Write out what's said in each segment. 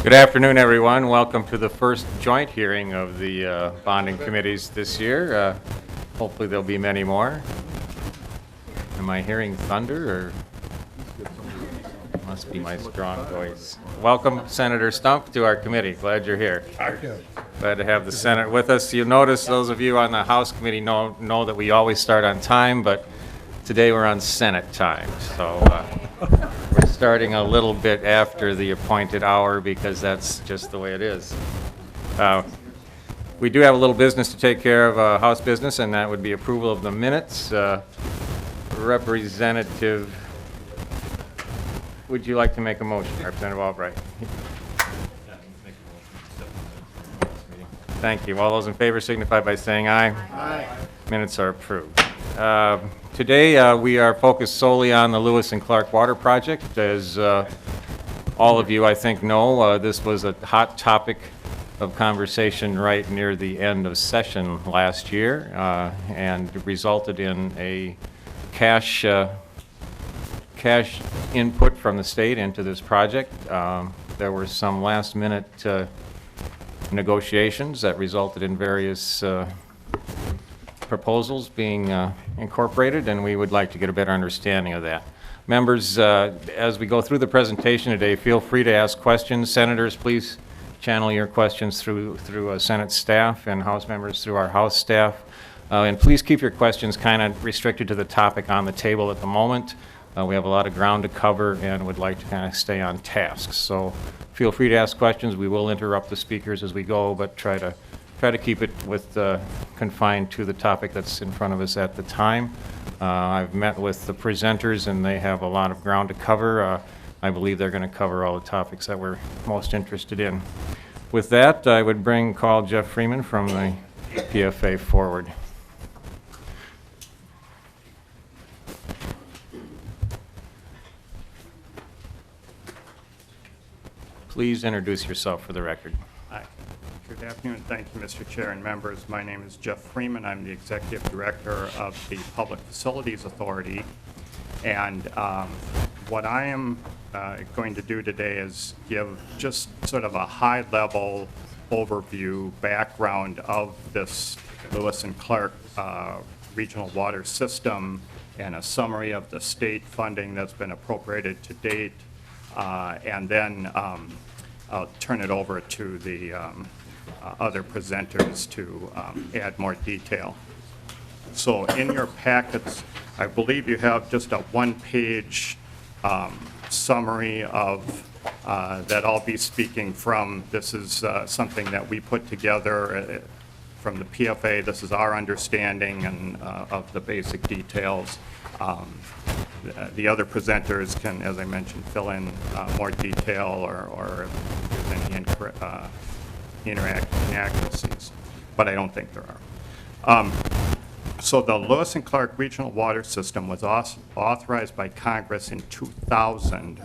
Good afternoon, everyone. Welcome to the first joint hearing of the bonding committees this year. Hopefully there'll be many more. Am I hearing thunder, or must be my strong voice? Welcome, Senator Stump, to our committee. Glad you're here. Glad to have the Senate with us. You'll notice, those of you on the House committee know that we always start on time, but today we're on Senate time. So we're starting a little bit after the appointed hour because that's just the way it is. We do have a little business to take care of, House business, and that would be approval of the minutes. Representative, would you like to make a motion? Representative Albright. Thank you. All those in favor signify by saying aye. Aye. Minutes are approved. Today we are focused solely on the Lewis and Clark Water Project. As all of you, I think, know, this was a hot topic of conversation right near the end of session last year, and resulted in a cash input from the state into this project. There were some last-minute negotiations that resulted in various proposals being incorporated, and we would like to get a better understanding of that. Members, as we go through the presentation today, feel free to ask questions. Senators, please channel your questions through Senate staff, and House members through our House staff. And please keep your questions kind of restricted to the topic on the table at the moment. We have a lot of ground to cover and would like to kind of stay on task. So feel free to ask questions. We will interrupt the speakers as we go, but try to keep it with confined to the topic that's in front of us at the time. I've met with the presenters and they have a lot of ground to cover. I believe they're going to cover all the topics that we're most interested in. With that, I would call Jeff Freeman from the PFA forward. Please introduce yourself for the record. Hi. Good afternoon. Thank you, Mr. Chair and members. My name is Jeff Freeman. I'm the Executive Director of the Public Facilities Authority. And what I am going to do today is give just sort of a high-level overview, background of this Lewis and Clark regional water system, and a summary of the state funding that's been appropriated to date. And then I'll turn it over to the other presenters to add more detail. So in your packets, I believe you have just a one-page summary of that I'll be speaking from. This is something that we put together from the PFA. This is our understanding and of the basic details. The other presenters can, as I mentioned, fill in more detail or if there's any inaccuracies, but I don't think there are. So the Lewis and Clark Regional Water System was authorized by Congress in 2000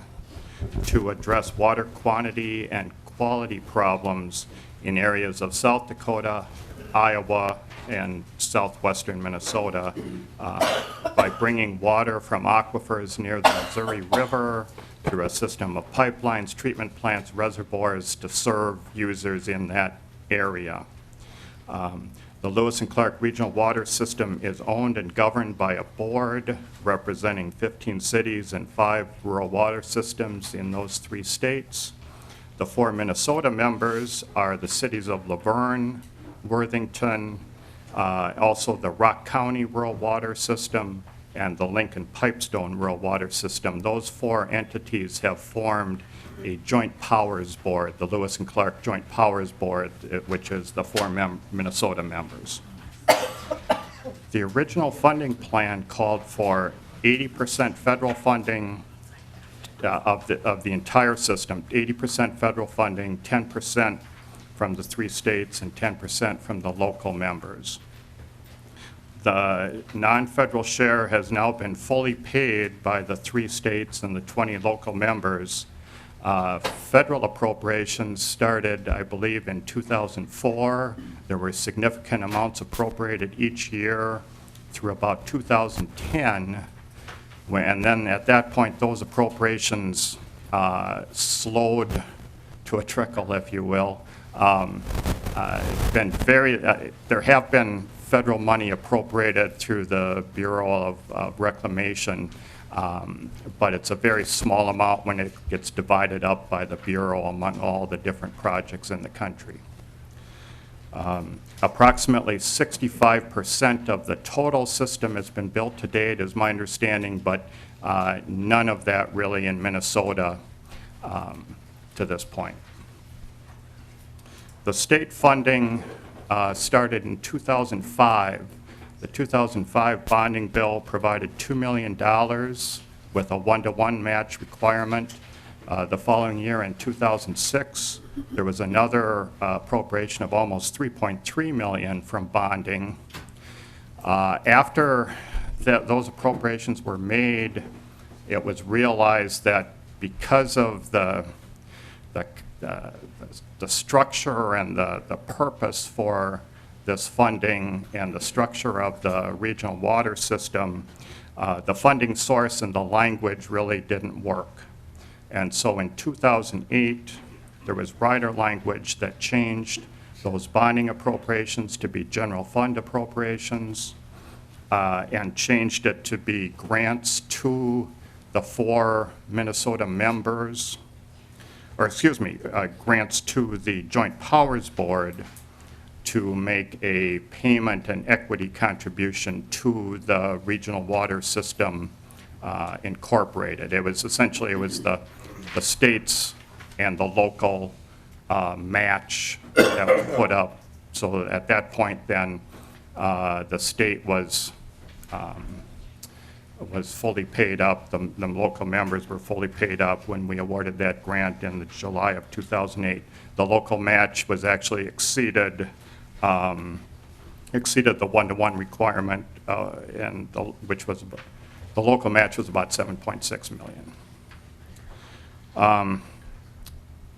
to address water quantity and quality problems in areas of South Dakota, Iowa, and southwestern Minnesota by bringing water from aquifers near the Missouri River through a system of pipelines, treatment plants, reservoirs to serve users in that area. The Lewis and Clark Regional Water System is owned and governed by a board representing 15 cities and 5 rural water systems in those 3 states. The 4 Minnesota members are the cities of Laverne, Worthington, also the Rock County Rural Water System, and the Lincoln Pipestone Rural Water System. Those 4 entities have formed a joint powers board, the Lewis and Clark Joint Powers Board, which is the 4 Minnesota members. The original funding plan called for 80% federal funding of the entire system, 80% federal funding, 10% from the 3 states, and 10% from the local members. The non-federal share has now been fully paid by the 3 states and the 20 local members. Federal appropriations started, I believe, in 2004. There were significant amounts appropriated each year through about 2010, And then at that point, those appropriations slowed to a trickle, if you will. There have been federal money appropriated through the Bureau of Reclamation, but it's a very small amount when it gets divided up by the Bureau among all the different projects in the country. Approximately 65% of the total system has been built to date, is my understanding, but none of that really in Minnesota to this point. The state funding started in 2005. The 2005 bonding bill provided $2 million with a 1-to-1 match requirement. The following year, in 2006, there was another appropriation of almost $3.3 million from bonding. After those appropriations were made, it was realized that because of the structure and the purpose for this funding and the structure of the regional water system, the funding source and the language really didn't work. And so in 2008, there was rider language that changed those bonding appropriations to be general fund appropriations and changed it to be grants to the 4 Minnesota members, or excuse me, grants to the Joint Powers Board to make a payment and equity contribution to the Regional Water System Incorporated. It was essentially, it was the states and the local match that was put up. So at that point then, the state was fully paid up. The local members were fully paid up when we awarded that grant in July of 2008. The local match was actually exceeded the 1-to-1 requirement, which was the local match was about $7.6 million.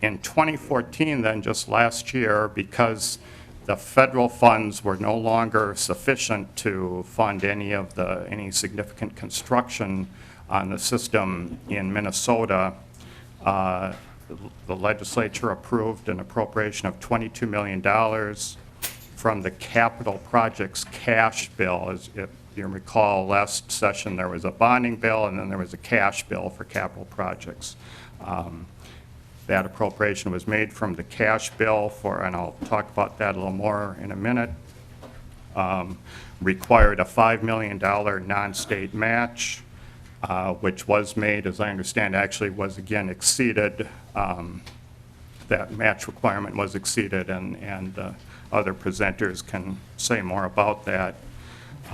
In 2014, then, just last year, because the federal funds were no longer sufficient to fund any significant construction on the system in Minnesota, the legislature approved an appropriation of $22 million from the capital projects cash bill. As if you recall, last session there was a bonding bill and then there was a cash bill for capital projects. That appropriation was made from the cash bill and I'll talk about that a little more in a minute, required a $5 million non-state match, which was made, as I understand, actually was again exceeded. That match requirement was exceeded, and other presenters can say more about that.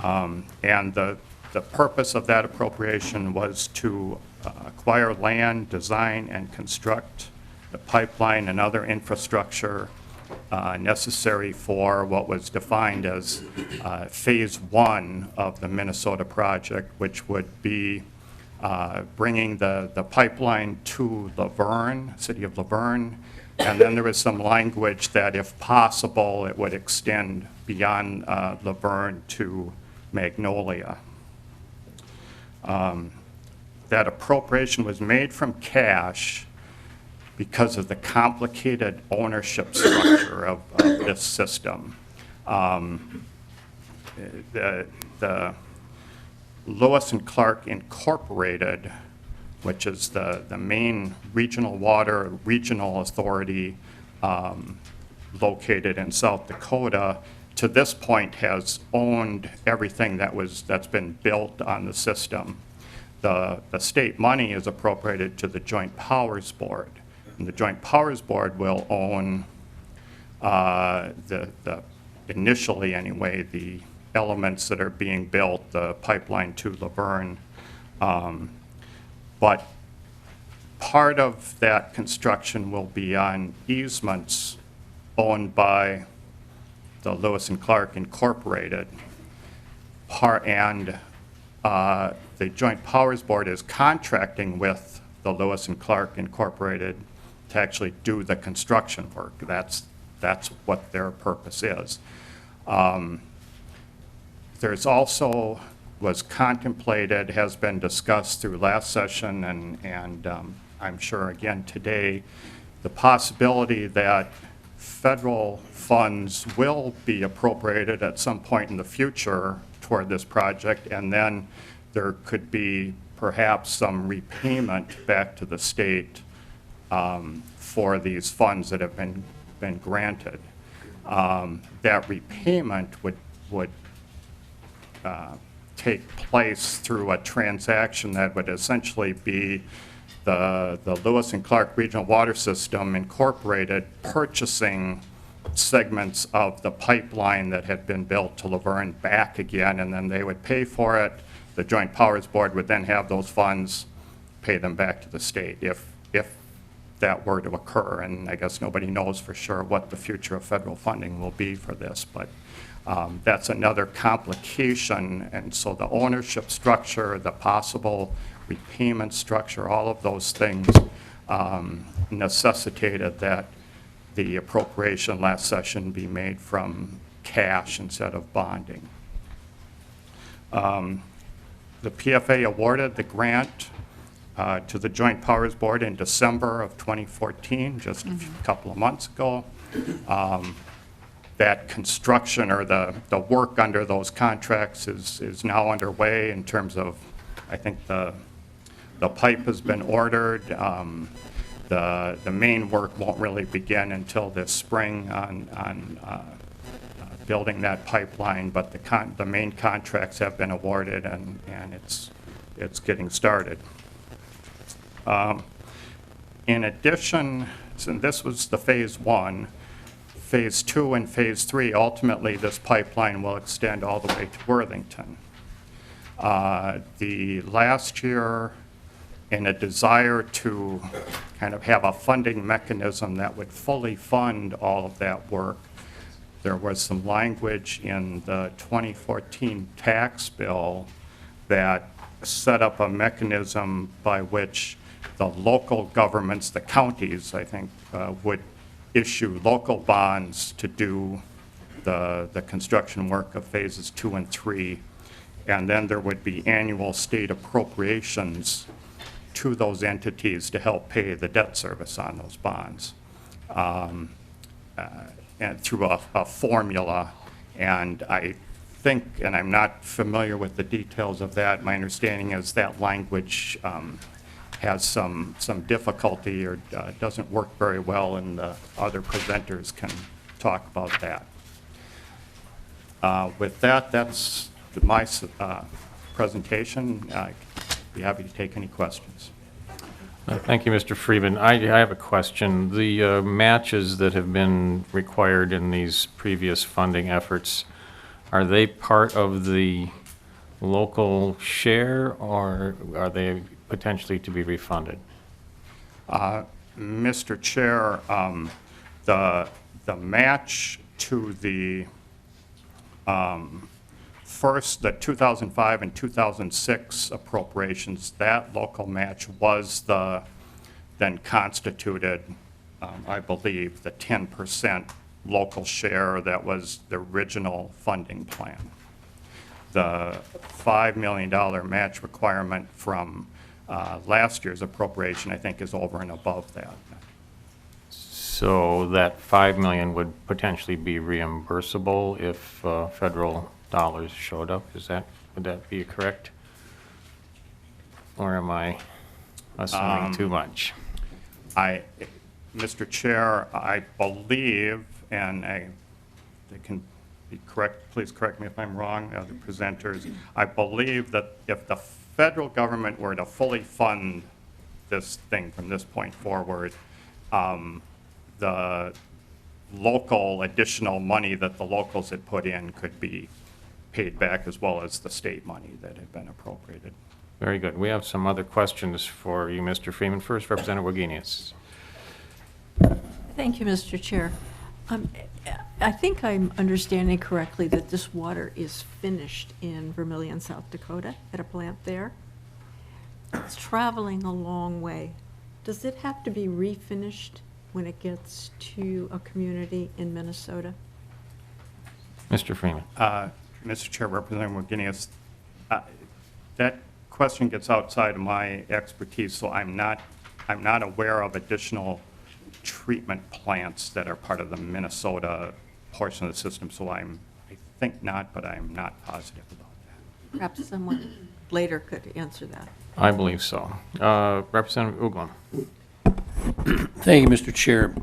And the purpose of that appropriation was to acquire land, design, and construct the pipeline and other infrastructure necessary for what was defined as phase 1 of the Minnesota project, which would be bringing the pipeline to Laverne, city of Laverne, and then there was some language that if possible it would extend beyond Laverne to Magnolia. That appropriation was made from cash because of the complicated ownership structure of this system. The Lewis and Clark Incorporated, which is the main regional water regional authority located in South Dakota, to this point has owned everything that's been built on the system. The state money is appropriated to the Joint Powers Board. And the Joint Powers Board will own, initially anyway, the elements that are being built, the pipeline to Laverne. But part of that construction will be on easements owned by the Lewis and Clark Incorporated. And the Joint Powers Board is contracting with the Lewis and Clark Incorporated to actually do the construction work. That's what their purpose is. There's also was contemplated, has been discussed through last session, and I'm sure again today, the possibility that federal funds will be appropriated at some point in the future toward this project, and then there could be perhaps some repayment back to the state for these funds that have been granted. That repayment would take place through a transaction that would essentially be the Lewis and Clark Regional Water System Incorporated purchasing segments of the pipeline that had been built to Laverne back again, and then they would pay for it. The Joint Powers Board would then have those funds, pay them back to the state if that were to occur. And I guess nobody knows for sure what the future of federal funding will be for this, but that's another complication. And so the ownership structure, the possible repayment structure, all of those things necessitated that the appropriation last session be made from cash instead of bonding. The PFA awarded the grant to the Joint Powers Board in December of 2014, just a couple of months ago. That construction or the work under those contracts is now underway in terms of, I think the pipe has been ordered. The main work won't really begin until this spring on building that pipeline, but the main contracts have been awarded, and it's getting started. In addition, so this was the phase 1. Phase 2 and phase 3, ultimately this pipeline will extend all the way to Worthington. The last year, in a desire to kind of have a funding mechanism that would fully fund all of that work, there was some language in the 2014 tax bill that set up a mechanism by which the local governments, the counties, I think, would issue local bonds to do the construction work of phases 2 and 3. And then there would be annual state appropriations to those entities to help pay the debt service on those bonds. And through a formula. And I think, and I'm not familiar with the details of that, my understanding is that language has some difficulty or doesn't work very well, and the other presenters can talk about that. With that, that's my presentation. I'd be happy to take any questions. Thank you, Mr. Freeman. I have a question. The matches that have been required in these previous funding efforts, are they part of the local share, or are they potentially to be refunded? Mr. Chair, the match to the first, the 2005 and 2006 appropriations, that local match was then constituted, I believe, the 10% local share that was the original funding plan. The $5 million match requirement from last year's appropriation, I think, is over and above that. So that $5 million would potentially be reimbursable if federal dollars showed up? Would that be correct? Or am I assuming too much? Mr. Chair, I believe, and they can be correct, please correct me if I'm wrong, other presenters, I believe that if the federal government were to fully fund this thing from this point forward, the local additional money that the locals had put in could be paid back, as well as the state money that had been appropriated. Very good. We have some other questions for you, Mr. Freeman. First, Representative Wagenius. Thank you, Mr. Chair. I think I'm understanding correctly that this water is finished in Vermillion, South Dakota, at a plant there. It's traveling a long way. Does it have to be refinished when it gets to a community in Minnesota? Mr. Freeman. Mr. Chair, Representative Wagenius, That question gets outside of my expertise, so I'm not aware of additional treatment plants that are part of the Minnesota portion of the system, so I think not, but I'm not positive about that. Perhaps someone later could answer that. I believe so. Representative Uglum. Thank you, Mr. Chair.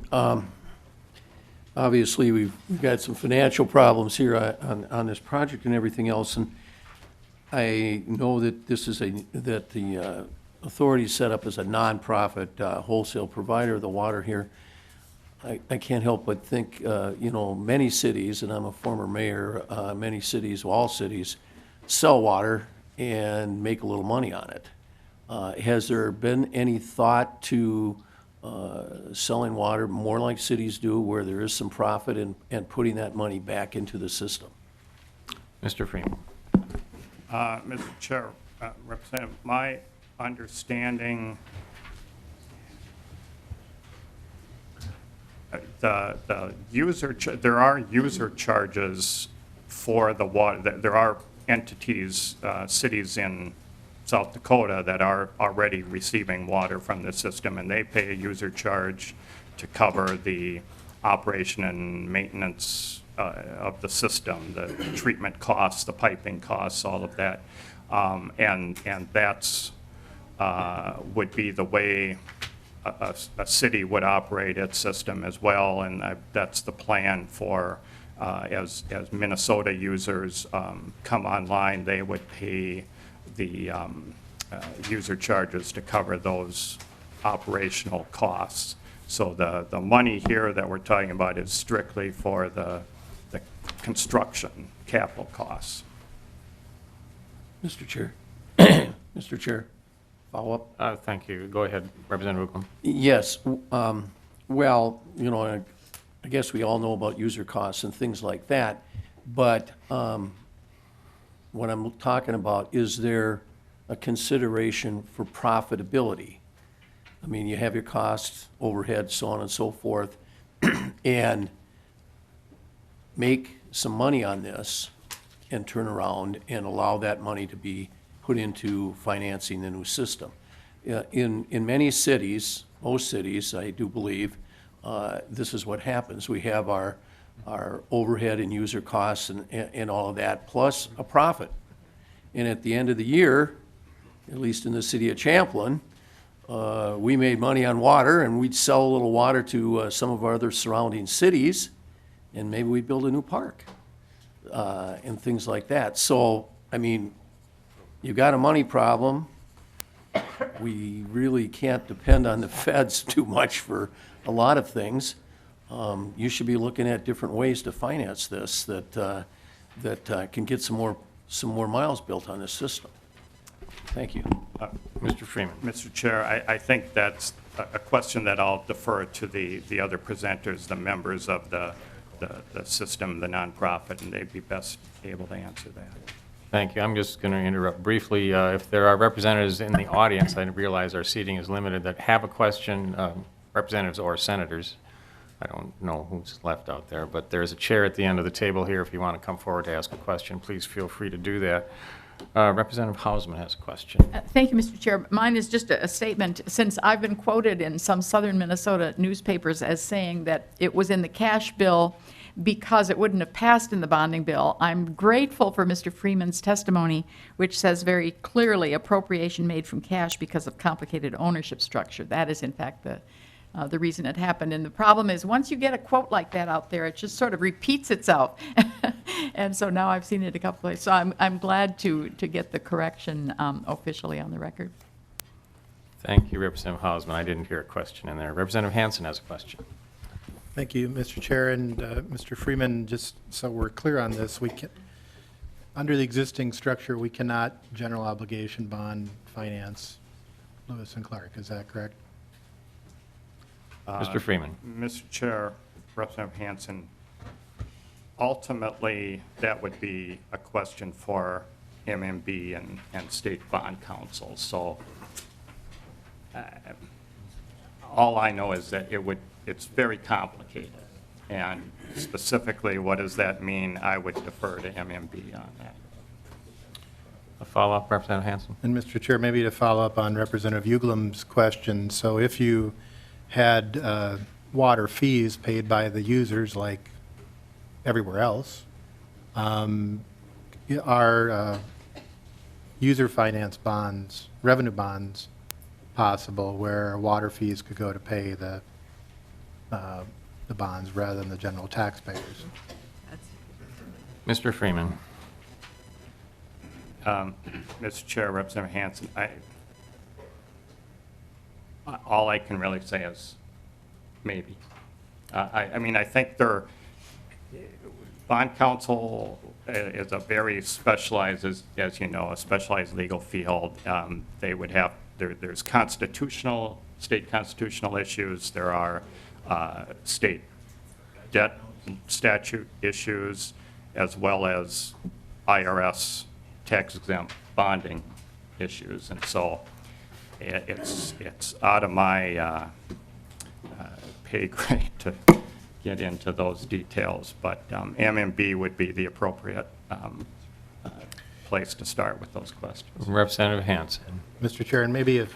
Obviously, we've got some financial problems here on this project and everything else, and I know that this is that the authority is set up as a nonprofit wholesale provider of the water here. I can't help but think, many cities, and I'm a former mayor, many cities, all cities, sell water and make a little money on it. Has there been any thought to selling water more like cities do, where there is some profit and putting that money back into the system? Mr. Freeman. Mr. Chair, Representative, my understanding, the user, there are user charges for the water. There are entities, cities in South Dakota that are already receiving water from the system, and they pay a user charge to cover the operation and maintenance of the system, the treatment costs, the piping costs, all of that. And that's would be the way a city would operate its system as well, and that's the plan for as Minnesota users come online, they would pay the user charges to cover those operational costs. So the money here that we're talking about is strictly for the construction capital costs. Mr. Chair. Mr. Chair, follow up? Thank you. Go ahead, Representative Uglum. Yes. Well, I guess we all know about user costs and things like that, but what I'm talking about, is there a consideration for profitability? I mean, you have your costs, overhead, so on and so forth, and make some money on this and turn around and allow that money to be put into financing the new system. In many cities, most cities, I do believe, this is what happens. We have our overhead and user costs and all of that, plus a profit. And at the end of the year, at least in the city of Champlin, we made money on water, and we'd sell a little water to some of our other surrounding cities, and maybe we'd build a new park and things like that. So, I mean, you've got a money problem. We really can't depend on the feds too much for a lot of things. You should be looking at different ways to finance this that can get some more miles built on this system. Thank you. Mr. Freeman. Mr. Chair, I think that's a question that I'll defer to the other presenters, the members of the system, the nonprofit, and they'd be best able to answer that. Thank you. I'm just going to interrupt briefly. If there are representatives in the audience, I realize our seating is limited, that have a question, representatives or senators. I don't know who's left out there, but there's a chair at the end of the table here. If you want to come forward to ask a question, please feel free to do that. Representative Hausman has a question. Thank you, Mr. Chair. Mine is just a statement. Since I've been quoted in some southern Minnesota newspapers as saying that it was in the cash bill because it wouldn't have passed in the bonding bill, I'm grateful for Mr. Freeman's testimony, which says very clearly appropriation made from cash because of complicated ownership structure. That is, in fact, the reason it happened. And the problem is, once you get a quote like that out there, it just sort of repeats itself. And so now I've seen it a couple places. So I'm glad to get the correction officially on the record. Thank you, Representative Hausman. I didn't hear a question in there. Representative Hansen has a question. Thank you, Mr. Chair, and Mr. Freeman, just so we're clear on this, under the existing structure, we cannot general obligation bond finance Lewis and Clark. Is that correct? Mr. Freeman. Mr. Chair, Representative Hansen, ultimately, that would be a question for MMB and State Bond Council. So all I know is that it's very complicated. And specifically, what does that mean? I would defer to MMB on that. A follow-up, Representative Hanson? And Mr. Chair, maybe to follow up on Representative Uglum's question, so if you had water fees paid by the users like everywhere else, are user finance bonds, revenue bonds possible where water fees could go to pay the bonds rather than the general taxpayers? Mr. Freeman? Mr. Chair, Representative Hanson, all I can really say is maybe. I mean, I think bond counsel is a very specialized, as you know, a specialized legal field. They would have, there's state constitutional issues, there are state debt statute issues, as well as IRS tax exempt bonding issues. And so it's out of my pay grade to get into those details, but MMB would be the appropriate place to start with those questions. Representative Hanson? Mr. Chair, and maybe if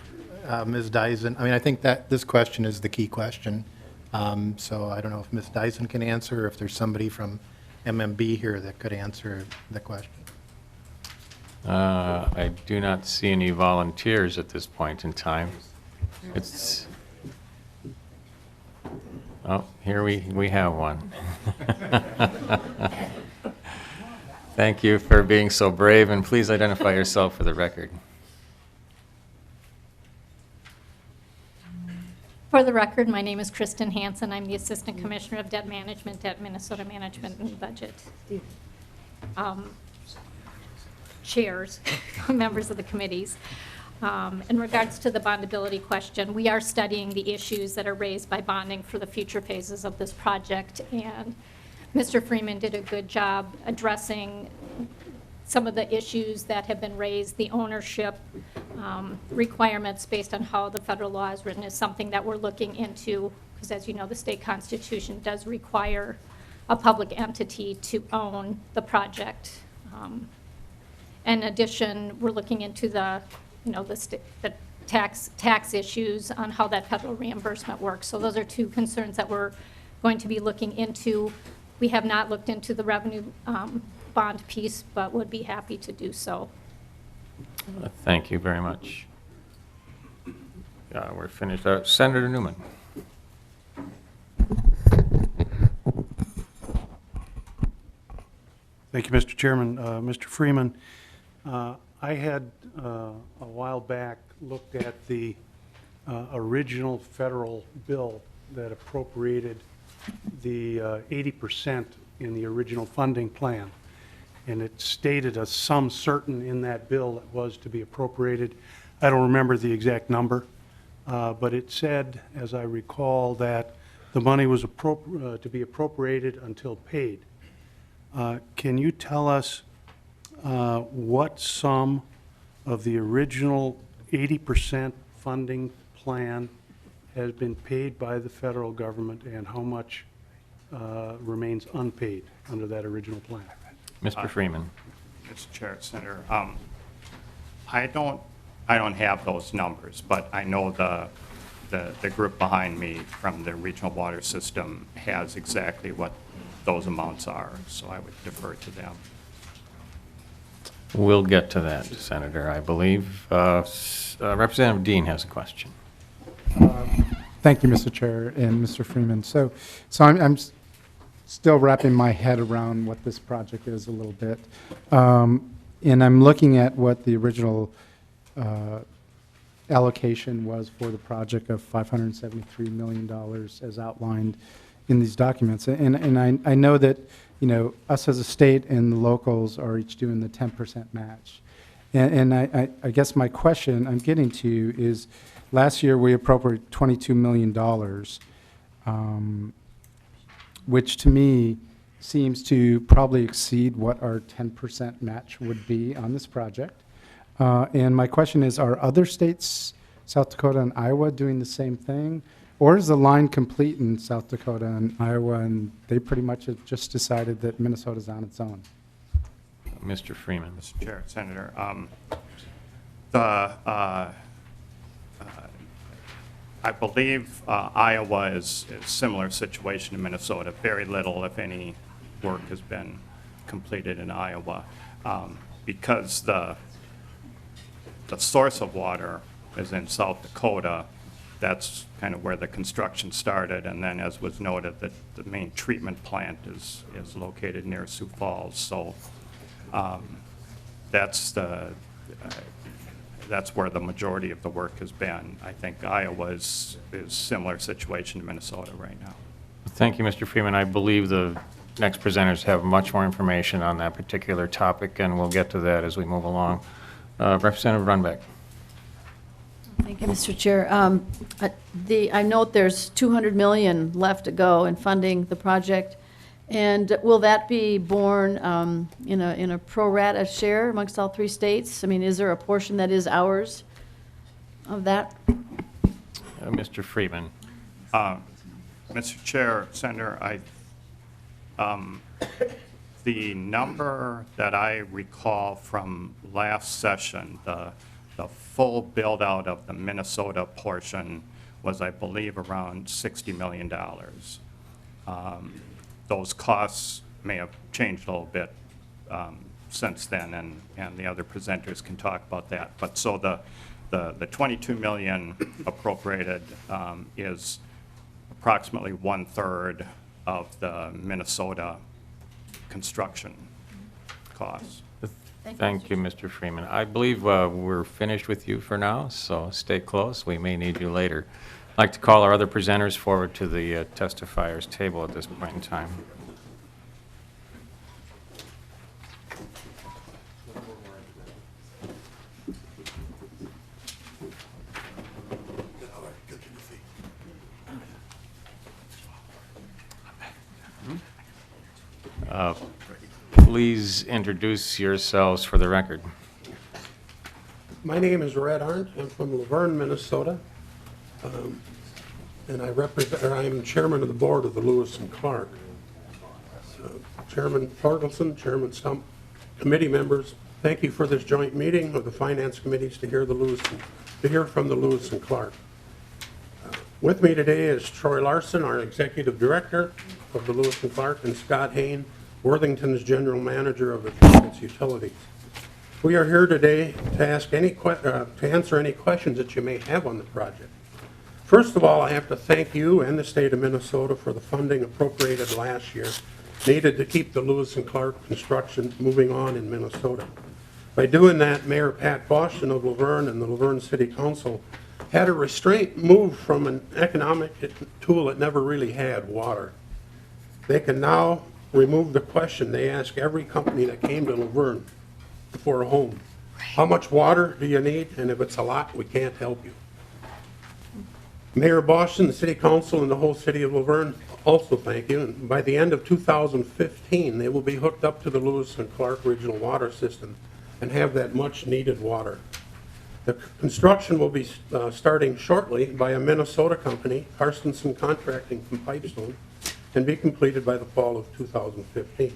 Ms. Dyson, I mean, I think that this question is the key question. So I don't know if Ms. Dyson can answer, or if there's somebody from MMB here that could answer the question. I do not see any volunteers at this point in time. It's, oh, here we have one. Thank you for being so brave, and please identify yourself for the record. For the record, my name is Kristen Hansen. I'm the Assistant Commissioner of Debt Management at Minnesota Management and Budget. Chairs, members of the committees. In regards to the bondability question, we are studying the issues that are raised by bonding for the future phases of this project, and Mr. Freeman did a good job addressing some of the issues that have been raised. The ownership requirements based on how the federal law is written is something that we're looking into, because as you know, the state constitution does require a public entity to own the project. In addition, we're looking into the tax issues on how that federal reimbursement works. So those are two concerns that we're going to be looking into. We have not looked into the revenue bond piece, but would be happy to do so. Thank you very much. We're finished. Senator Newman. Thank you, Mr. Chairman. Mr. Freeman, I had a while back looked at the original federal bill that appropriated the 80% in the original funding plan. And it stated a sum certain in that bill that was to be appropriated. I don't remember the exact number, but it said, as I recall, that the money was to be appropriated until paid. Can you tell us what sum of the original 80% funding plan has been paid by the federal government, and how much remains unpaid under that original plan? Mr. Freeman. Mr. Chair, Senator, I don't have those numbers, but I know the group behind me from the regional water system has exactly what those amounts are, so I would defer to them. We'll get to that, Senator, I believe. Representative Dean has a question. Thank you, Mr. Chair and Mr. Freeman. So I'm still wrapping my head around what this project is a little bit. And I'm looking at what the original allocation was for the project of $573 million as outlined in these documents. And I know that, you know, us as a state and the locals are each doing the 10% match. And I guess my question I'm getting to is, last year we appropriated $22 million, which to me seems to probably exceed what our 10% match would be on this project. And my question is, are other states, South Dakota and Iowa, doing the same thing? Or is the line complete in South Dakota and Iowa, and they pretty much have just decided that Minnesota's on its own? Mr. Freeman. Mr. Chair, Senator, the, I believe Iowa is a similar situation to Minnesota. Very little, if any, work has been completed in Iowa because the source of water is in South Dakota. That's kind of where the construction started, and then, as was noted, that the main treatment plant is located near Sioux Falls. So that's where the majority of the work has been. I think Iowa is similar situation to Minnesota right now. Thank you, Mr. Freeman. I believe the next presenters have much more information on that particular topic, and we'll get to that as we move along. Representative Runbeck. Thank you, Mr. Chair. I note there's $200 million left to go in funding the project. And will that be borne in a pro rata share amongst all 3 states? I mean, is there a portion that is ours of that? Mr. Freeman. Mr. Chair, Senator, the number that I recall from last session, the full build-out of the Minnesota portion was, I believe, around $60 million. Those costs may have changed a little bit since then, and the other presenters can talk about that. But so the $22 million appropriated is approximately 1/3 of the Minnesota construction costs. Thank you, Mr. Freeman. I believe we're finished with you for now, so stay close. We may need you later. I'd like to call our other presenters forward to the testifiers table at this point in time. Please introduce yourselves for the record. My name is Red Arndt. I'm from Laverne, Minnesota. And I'm chairman of the board of the Lewis and Clark. Chairman Torkelson, Chairman Stump, committee members, thank you for this joint meeting of the finance committees to hear from the Lewis and Clark. With me today is Troy Larson, our executive director of the Lewis and Clark, and Scott Hain, Worthington's general manager of the Treatment Utilities. We are here today to answer any questions that you may have on the project. First of all, I have to thank you and the state of Minnesota for the funding appropriated last year needed to keep the Lewis and Clark construction moving on in Minnesota. By doing that, Mayor Pat Boston of Laverne and the Laverne City Council had a restraint moved from an economic tool it never really had, water. They can now remove the question they ask every company that came to Laverne for a home. How much water do you need? And if it's a lot, we can't help you. Mayor Boston, the City Council, and the whole city of Laverne also thank you. And by the end of 2015, they will be hooked up to the Lewis and Clark Regional Water System and have that much needed water. The construction will be starting shortly by a Minnesota company, Carstensen Contracting from Pipestone, and be completed by the fall of 2015.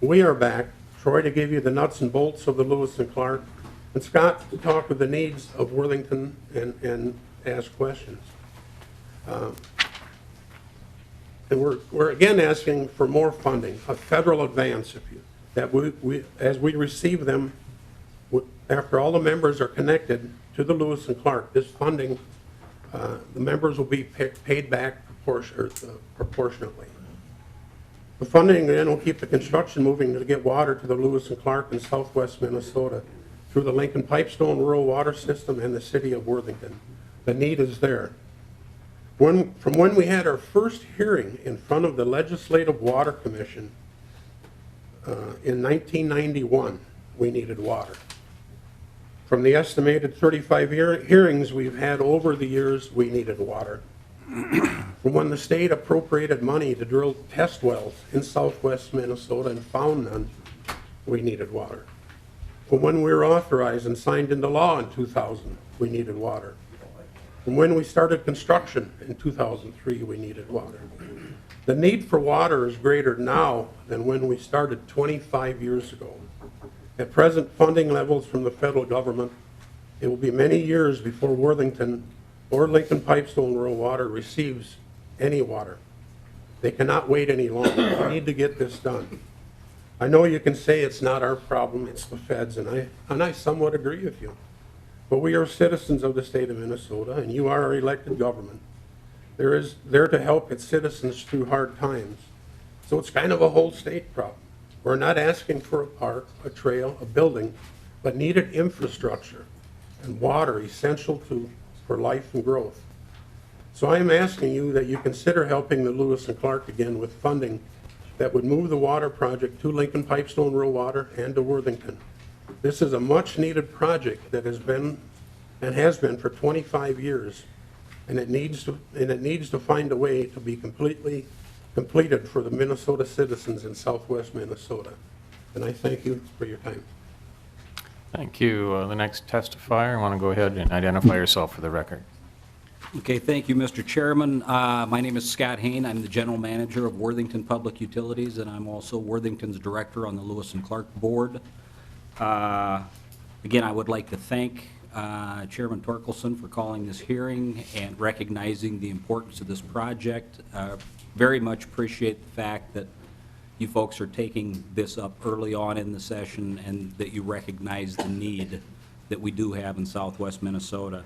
We are back, Troy to give you the nuts and bolts of the Lewis and Clark, and Scott to talk of the needs of Worthington and ask questions. And we're again asking for more funding, a federal advance, as we receive them, after all the members are connected to the Lewis and Clark, this funding, the members will be paid back proportionately. The funding then will keep the construction moving to get water to the Lewis and Clark in southwest Minnesota through the Lincoln Pipestone Rural Water System and the city of Worthington. The need is there. From when we had our first hearing in front of the Legislative Water Commission in 1991, we needed water. From the estimated 35 hearings we've had over the years, we needed water. From when the state appropriated money to drill test wells in southwest Minnesota and found none, we needed water. From when we were authorized and signed into law in 2000, we needed water. From when we started construction in 2003, we needed water. The need for water is greater now than when we started 25 years ago. At present funding levels from the federal government, it will be many years before Worthington or Lincoln Pipestone Rural Water receives any water. They cannot wait any longer. We need to get this done. I know you can say it's not our problem, it's the feds, and I somewhat agree with you. But we are citizens of the state of Minnesota, and you are our elected government. There to help its citizens through hard times. So it's kind of a whole state problem. We're not asking for a park, a trail, a building, but needed infrastructure and water essential for life and growth. So I am asking you that you consider helping the Lewis and Clark again with funding that would move the water project to Lincoln Pipestone Rural Water and to Worthington. This is a much-needed project that has been for 25 years, and it needs to find a way to be completed for the Minnesota citizens in southwest Minnesota. And I thank you for your time. Thank you. The next testifier, I want to go ahead and identify yourself for the record. Okay, thank you, Mr. Chairman. My name is Scott Hain. I'm the General Manager of Worthington Public Utilities, and I'm also Worthington's Director on the Lewis and Clark Board. Again, I would like to thank Chairman Torkelson for calling this hearing and recognizing the importance of this project. Very much appreciate the fact that you folks are taking this up early on in the session and that you recognize the need that we do have in southwest Minnesota.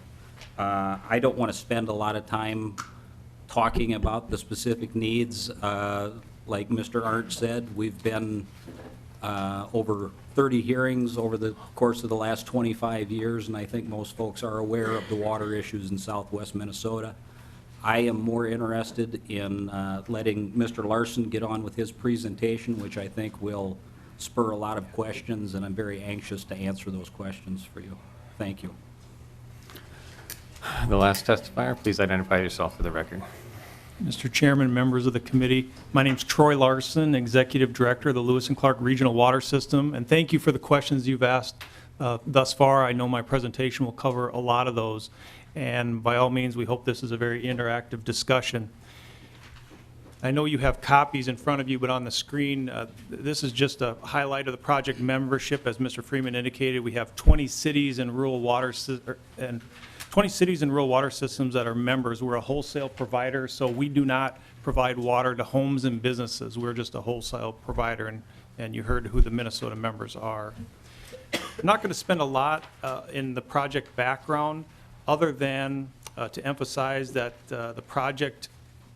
I don't want to spend a lot of time talking about the specific needs. Like Mr. Arndt said, we've been over 30 hearings over the course of the last 25 years, and I think most folks are aware of the water issues in southwest Minnesota. I am more interested in letting Mr. Larson get on with his presentation, which I think will spur a lot of questions, and I'm very anxious to answer those questions for you. Thank you. The last testifier, please identify yourself for the record. Mr. Chairman, members of the committee, my name is Troy Larson, Executive Director of the Lewis and Clark Regional Water System, and thank you for the questions you've asked thus far. I know my presentation will cover a lot of those, and by all means, we hope this is a very interactive discussion. I know you have copies in front of you, but on the screen, this is just a highlight of the project membership. As Mr. Freeman indicated, we have 20 cities and rural water systems that are members. We're a wholesale provider, so we do not provide water to homes and businesses. We're just a wholesale provider, and you heard who the Minnesota members are. I'm not going to spend a lot in the project background, other than to emphasize that the project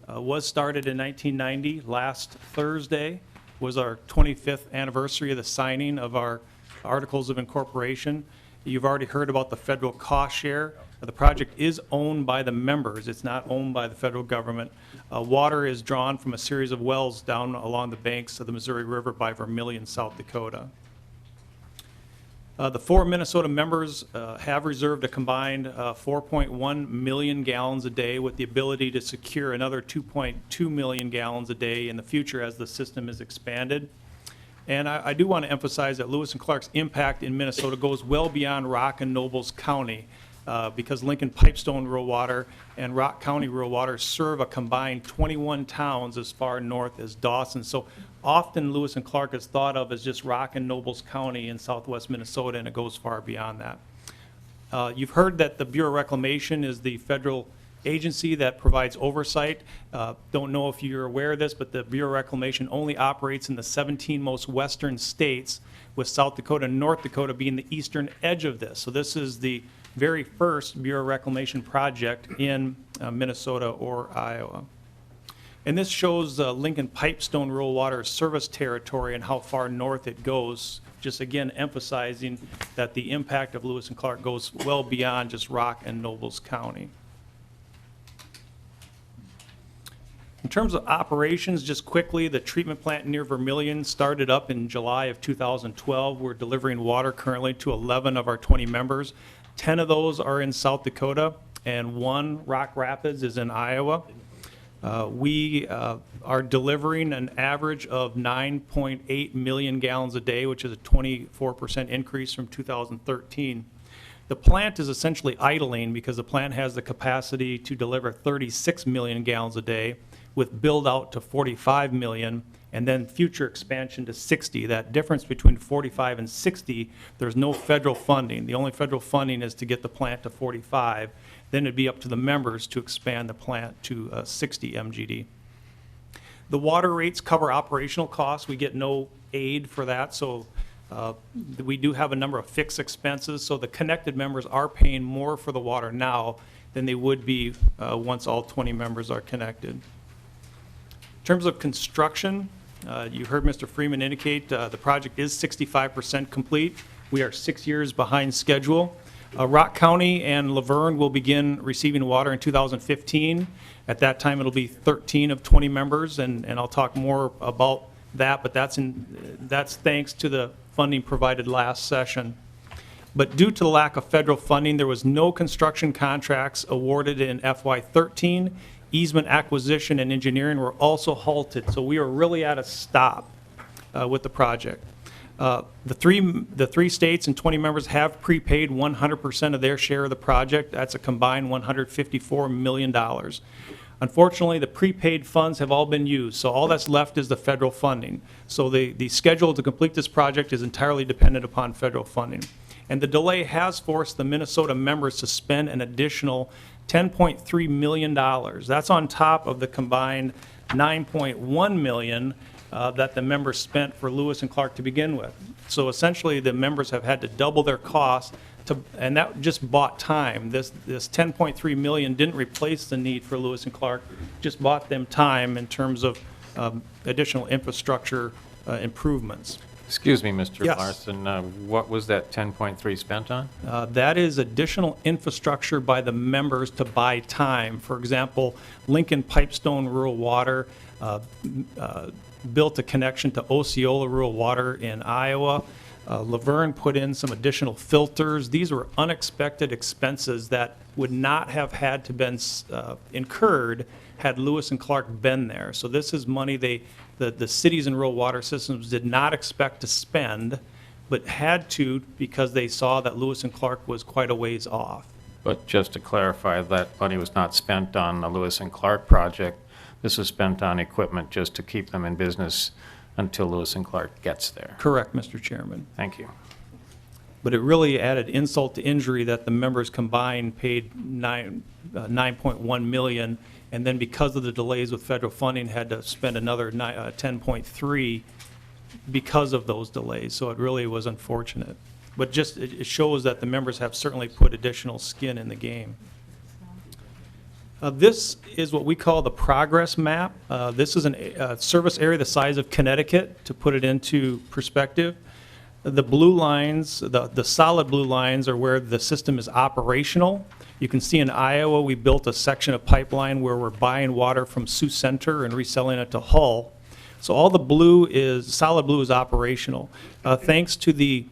was started in 1990. Last Thursday was our 25th anniversary of the signing of our Articles of Incorporation. You've already heard about the federal cost share. The project is owned by the members. It's not owned by the federal government. Water is drawn from a series of wells down along the banks of the Missouri River by Vermillion, South Dakota. The 4 Minnesota members have reserved a combined 4.1 million gallons a day, with the ability to secure another 2.2 million gallons a day in the future as the system is expanded. And I do want to emphasize that Lewis and Clark's impact in Minnesota goes well beyond Rock and Nobles County, because Lincoln Pipestone Rural Water and Rock County Rural Water serve a combined 21 towns as far north as Dawson. So often Lewis and Clark is thought of as just Rock and Nobles County in southwest Minnesota, and it goes far beyond that. You've heard that the Bureau of Reclamation is the federal agency that provides oversight. Don't know if you're aware of this, but the Bureau of Reclamation only operates in the 17 most western states, with South Dakota and North Dakota being the eastern edge of this. So this is the very first Bureau of Reclamation project in Minnesota or Iowa. And this shows Lincoln Pipestone Rural Water service territory and how far north it goes, just again emphasizing that the impact of Lewis and Clark goes well beyond just Rock and Nobles County. In terms of operations, just quickly, the treatment plant near Vermillion started up in July of 2012. We're delivering water currently to 11 of our 20 members. 10 of those are in South Dakota, and 1, Rock Rapids, is in Iowa. We are delivering an average of 9.8 million gallons a day, which is a 24% increase from 2013. The plant is essentially idling because the plant has the capacity to deliver 36 million gallons a day, with build out to 45 million and then future expansion to 60. That difference between 45 and 60, there's no federal funding. The only federal funding is to get the plant to 45. Then it'd be up to the members to expand the plant to 60 MGD. The water rates cover operational costs. We get no aid for that, so we do have a number of fixed expenses, so the connected members are paying more for the water now than they would be once all 20 members are connected. In terms of construction, you heard Mr. Freeman indicate the project is 65% complete. We are 6 years behind schedule. Rock County and Laverne will begin receiving water in 2015. At that time, it'll be 13 of 20 members, and I'll talk more about that, but that's thanks to the funding provided last session. But due to the lack of federal funding, there was no construction contracts awarded in FY13. Easement acquisition and engineering were also halted, so we are really at a stop with the project. The three states and 20 members have prepaid 100% of their share of the project. That's a combined $154 million. Unfortunately, the prepaid funds have all been used, so all that's left is the federal funding. So the schedule to complete this project is entirely dependent upon federal funding. And the delay has forced the Minnesota members to spend an additional $10.3 million. That's on top of the combined $9.1 million that the members spent for Lewis and Clark to begin with. So essentially, the members have had to double their costs, and that just bought time. This $10.3 million didn't replace the need for Lewis and Clark, just bought them time in terms of additional infrastructure improvements. Excuse me, Mr. Yes. Larson, what was that 10.3 spent on? That is additional infrastructure by the members to buy time. For example, Lincoln Pipestone Rural Water built a connection to Osceola Rural Water in Iowa. Laverne put in some additional filters. These were unexpected expenses that would not have had to been incurred had Lewis and Clark been there. So this is money the cities and rural water systems did not expect to spend, but had to because they saw that Lewis and Clark was quite a ways off. But just to clarify, that money was not spent on the Lewis and Clark project. This was spent on equipment just to keep them in business until Lewis and Clark gets there. Correct, Mr. Chairman. Thank you. But it really added insult to injury that the members combined paid $9.1 million, and then because of the delays with federal funding, had to spend another $10.3 because of those delays. So it really was unfortunate. But just it shows that the members have certainly put additional skin in the game. This is what we call the progress map. This is a service area the size of Connecticut, to put it into perspective. The blue lines, the solid blue lines, are where the system is operational. You can see in Iowa, we built a section of pipeline where we're buying water from Sioux Center and reselling it to Hull. So all the blue is, solid blue is operational. Thanks to the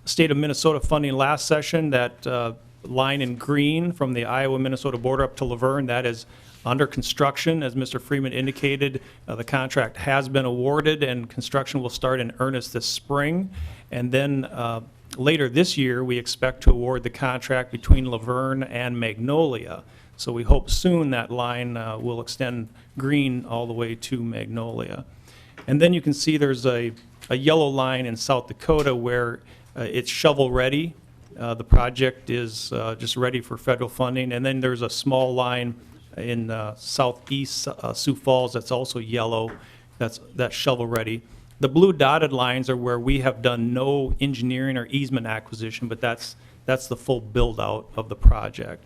state of Minnesota funding last session, that line in green from the Iowa-Minnesota border up to Laverne, that is under construction. As Mr. Freeman indicated, the contract has been awarded and construction will start in earnest this spring. And then later this year, we expect to award the contract between Laverne and Magnolia. So we hope soon that line will extend green all the way to Magnolia. And then you can see there's a yellow line in South Dakota where it's shovel ready. The project is just ready for federal funding. And then there's a small line in southeast Sioux Falls that's also yellow, that's shovel ready. The blue dotted lines are where we have done no engineering or easement acquisition, but that's the full build out of the project.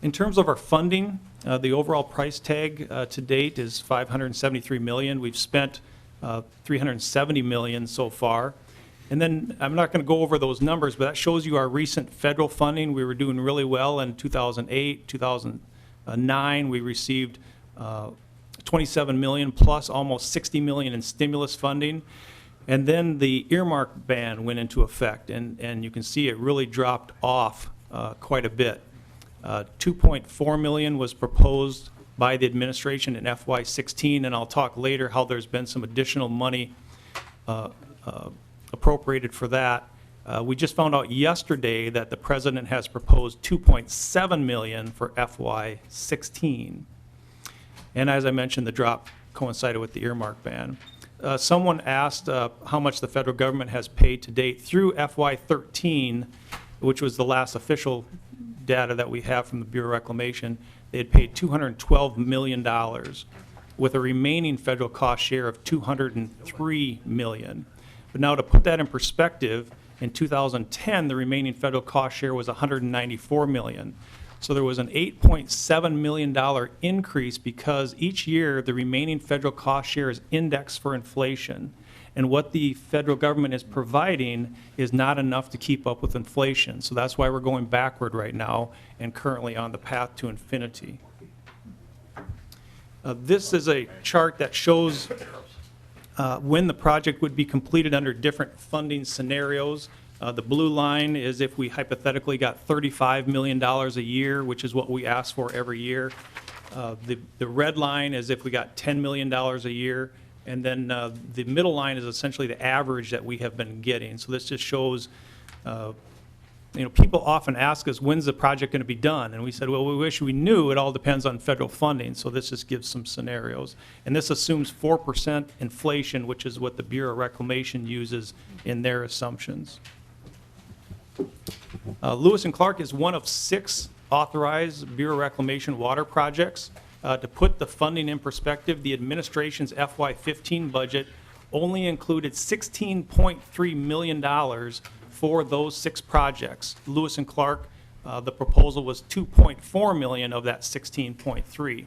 In terms of our funding, the overall price tag to date is $573 million. We've spent $370 million so far. And then I'm not going to go over those numbers, but that shows you our recent federal funding. We were doing really well in 2008, 2009. We received $27 million plus almost $60 million in stimulus funding. And then the earmark ban went into effect, and you can see it really dropped off quite a bit. $2.4 million was proposed by the administration in FY16, and I'll talk later how there's been some additional money appropriated for that. We just found out yesterday that the president has proposed $2.7 million for FY16. And as I mentioned, the drop coincided with the earmark ban. Someone asked how much the federal government has paid to date through FY13, which was the last official data that we have from the Bureau of Reclamation. They had paid $212 million with a remaining federal cost share of $203 million. But now to put that in perspective, in 2010, the remaining federal cost share was $194 million. So there was an $8.7 million increase because each year the remaining federal cost share is indexed for inflation. And what the federal government is providing is not enough to keep up with inflation. So that's why we're going backward right now and currently on the path to infinity. This is a chart that shows when the project would be completed under different funding scenarios. The blue line is if we hypothetically got $35 million a year, which is what we ask for every year. The red line is if we got $10 million a year. And then the middle line is essentially the average that we have been getting. So this just shows, people often ask us, when's the project going to be done? And we said, well, we wish we knew. It all depends on federal funding. So this just gives some scenarios. And this assumes 4% inflation, which is what the Bureau of Reclamation uses in their assumptions. Lewis and Clark is one of 6 authorized Bureau of Reclamation water projects. To put the funding in perspective, the administration's FY15 budget only included $16.3 million for those 6 projects. Lewis and Clark, the proposal was $2.4 million of that $16.3.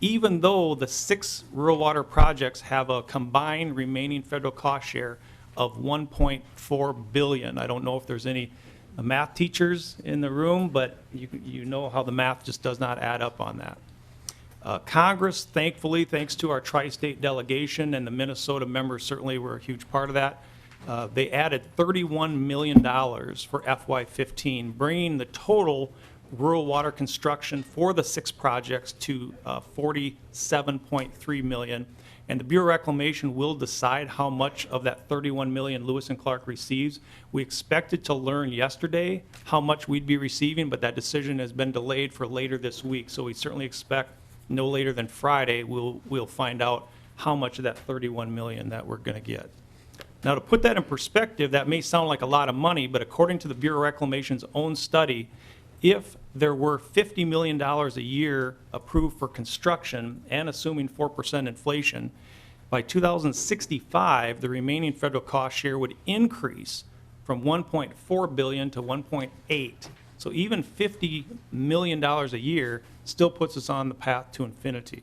Even though the 6 rural water projects have a combined remaining federal cost share of $1.4 billion. I don't know if there's any math teachers in the room, but you know how the math just does not add up on that. Congress, thankfully, thanks to our tri-state delegation, and the Minnesota members certainly were a huge part of that, they added $31 million for FY15, bringing the total rural water construction for the 6 projects to $47.3 million. And the Bureau of Reclamation will decide how much of that $31 million Lewis and Clark receives. We expected to learn yesterday how much we'd be receiving, but that decision has been delayed for later this week. So we certainly expect no later than Friday, we'll find out how much of that $31 million that we're going to get. Now, to put that in perspective, that may sound like a lot of money, but according to the Bureau of Reclamation's own study, if there were $50 million a year approved for construction and assuming 4% inflation, by 2065, the remaining federal cost share would increase from $1.4 billion to $1.8. So even $50 million a year still puts us on the path to infinity.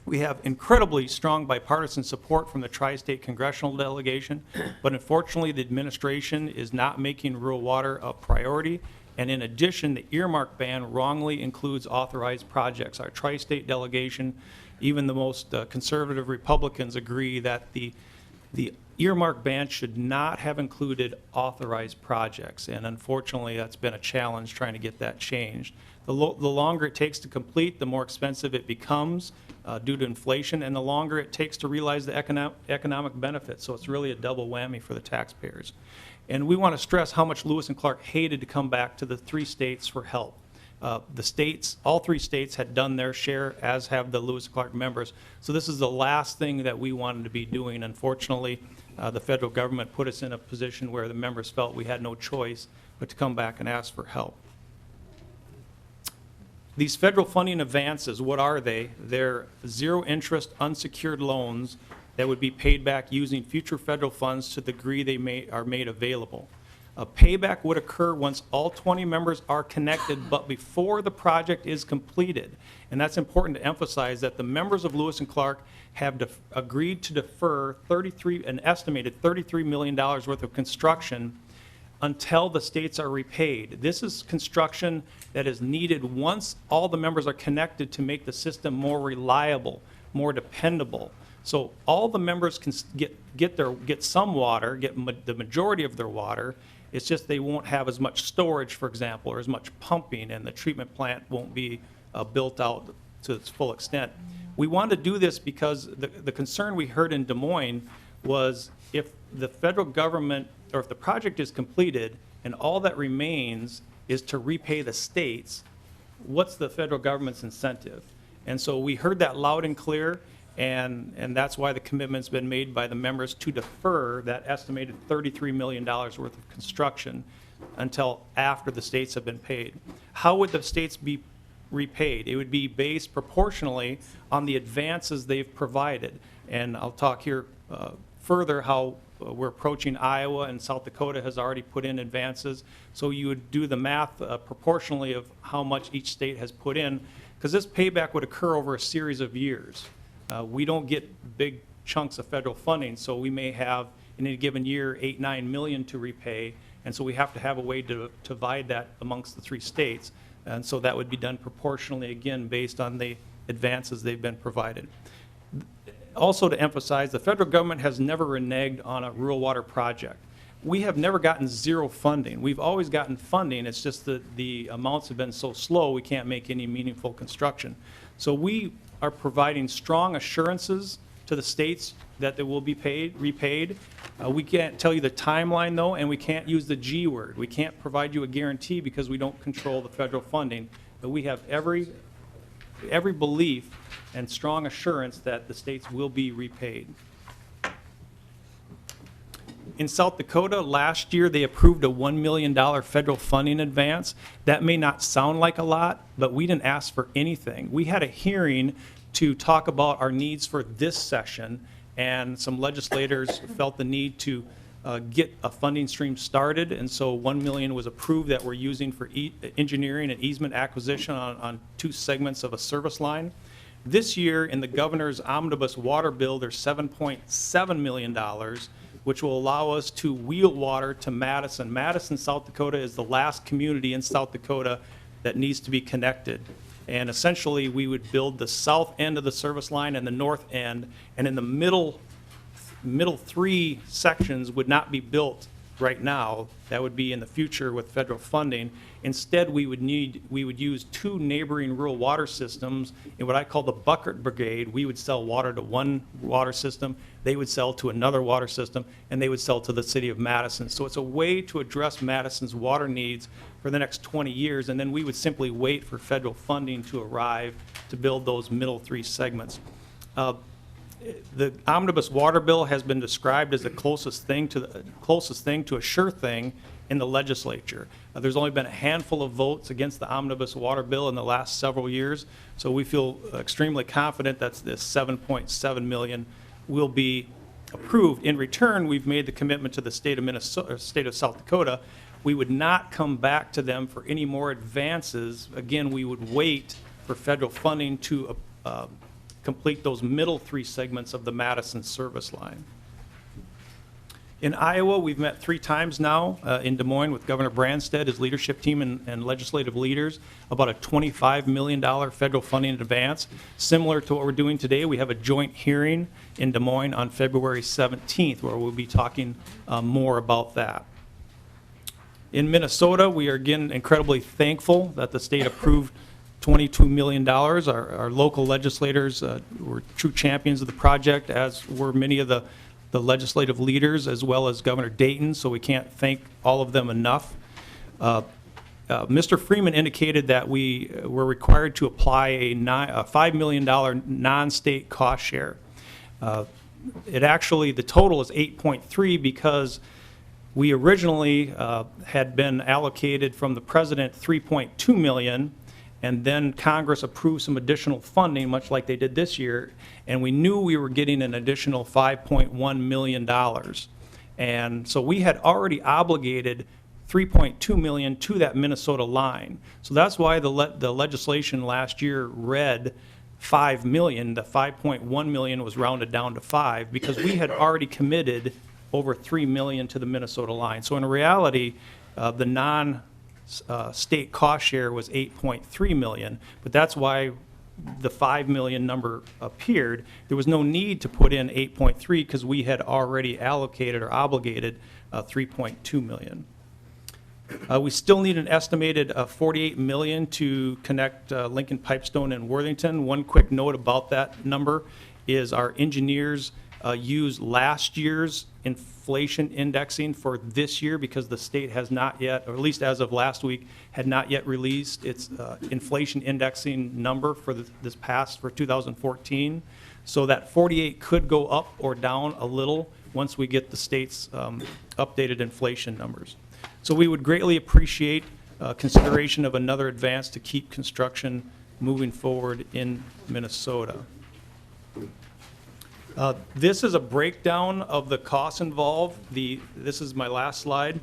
We have incredibly strong bipartisan support from the tri-state congressional delegation, but unfortunately the administration is not making rural water a priority. And in addition, the earmark ban wrongly includes authorized projects. Our tri-state delegation, even the most conservative Republicans agree that the earmark ban should not have included authorized projects, and unfortunately that's been a challenge trying to get that changed. The longer it takes to complete, the more expensive it becomes due to inflation, and the longer it takes to realize the economic benefits. So it's really a double whammy for the taxpayers. And we want to stress how much Lewis and Clark hated to come back to the 3 states for help. The states, all 3 states had done their share, as have the Lewis and Clark members. So this is the last thing that we wanted to be doing. Unfortunately, the federal government put us in a position where the members felt we had no choice but to come back and ask for help. These federal funding advances, what are they? They're zero interest unsecured loans that would be paid back using future federal funds to the degree they are made available. A payback would occur once all 20 members are connected, but before the project is completed. And that's important to emphasize that the members of Lewis and Clark have agreed to defer an estimated $33 million worth of construction until the states are repaid. This is construction that is needed once all the members are connected to make the system more reliable, more dependable. So all the members can get some water, get the majority of their water. It's just they won't have as much storage, for example, or as much pumping, and the treatment plant won't be built out to its full extent. We wanted to do this because the concern we heard in Des Moines was if the federal government, or if the project is completed and all that remains is to repay the states, what's the federal government's incentive? And so we heard that loud and clear, and that's why the commitment's been made by the members to defer that estimated $33 million worth of construction until after the states have been paid. How would the states be repaid? It would be based proportionally on the advances they've provided. And I'll talk here further how we're approaching Iowa, and South Dakota has already put in advances. So you would do the math proportionally of how much each state has put in, because this payback would occur over a series of years. We don't get big chunks of federal funding, so we may have in a given year 8-9 million to repay, and so we have to have a way to divide that amongst the 3 states. And so that would be done proportionally, again, based on the advances they've been provided. Also to emphasize, the federal government has never reneged on a rural water project. We have never gotten 0 funding. We've always gotten funding. It's just that the amounts have been so slow, we can't make any meaningful construction. So we are providing strong assurances to the states that they will be repaid. We can't tell you the timeline, though, and we can't use the G word. We can't provide you a guarantee because we don't control the federal funding. But we have every belief and strong assurance that the states will be repaid. In South Dakota, last year, they approved a $1 million federal funding advance. That may not sound like a lot, but we didn't ask for anything. We had a hearing to talk about our needs for this session, and some legislators felt the need to get a funding stream started, and so $1 million was approved that we're using for engineering and easement acquisition on 2 segments of a service line. This year, in the governor's omnibus water bill, there's $7.7 million, which will allow us to wheel water to Madison. Madison, South Dakota is the last community in South Dakota that needs to be connected. And essentially, we would build the south end of the service line and the north end, and in the middle 3 sections would not be built right now. That would be in the future with federal funding. Instead, we would use 2 neighboring rural water systems in what I call the bucket brigade. We would sell water to one water system, they would sell to another water system, and they would sell to the city of Madison. So it's a way to address Madison's water needs for the next 20 years, and then we would simply wait for federal funding to arrive to build those middle 3 segments. The omnibus water bill has been described as the closest thing to a sure thing in the legislature. There's only been a handful of votes against the omnibus water bill in the last several years, so we feel extremely confident that this $7.7 million will be approved. In return, we've made the commitment to the state of Minnesota, state of South Dakota. We would not come back to them for any more advances. Again, we would wait for federal funding to complete those middle 3 segments of the Madison service line. In Iowa, we've met 3 times now in Des Moines with Governor Branstad, his leadership team, and legislative leaders about a $25 million federal funding advance. Similar to what we're doing today, we have a joint hearing in Des Moines on February 17th where we'll be talking more about that. In Minnesota, we are again incredibly thankful that the state approved $22 million. Our local legislators were true champions of the project, as were many of the legislative leaders, as well as Governor Dayton, so we can't thank all of them enough. Mr. Freeman indicated that we were required to apply a $5 million non-state cost share. It actually, the total is 8.3 because we originally had been allocated from the president 3.2 million, and then Congress approved some additional funding, much like they did this year, and we knew we were getting an additional $5.1 million. And so we had already obligated $3.2 million to that Minnesota line. So that's why the legislation last year read $5 million. The $5.1 million was rounded down to 5 because we had already committed over $3 million to the Minnesota line. So in reality, the non-state cost share was $8.3 million, but that's why the $5 million number appeared. There was no need to put in 8.3 because we had already allocated or obligated 3.2 million. We still need an estimated $48 million to connect Lincoln Pipestone and Worthington. One quick note about that number is our engineers use last year's inflation indexing for this year because the state has not yet, or at least as of last week, had not yet released its inflation indexing number for this past, for 2014. So that 48 could go up or down a little once we get the state's updated inflation numbers. So we would greatly appreciate consideration of another advance to keep construction moving forward in Minnesota. This is a breakdown of the costs involved. This is my last slide.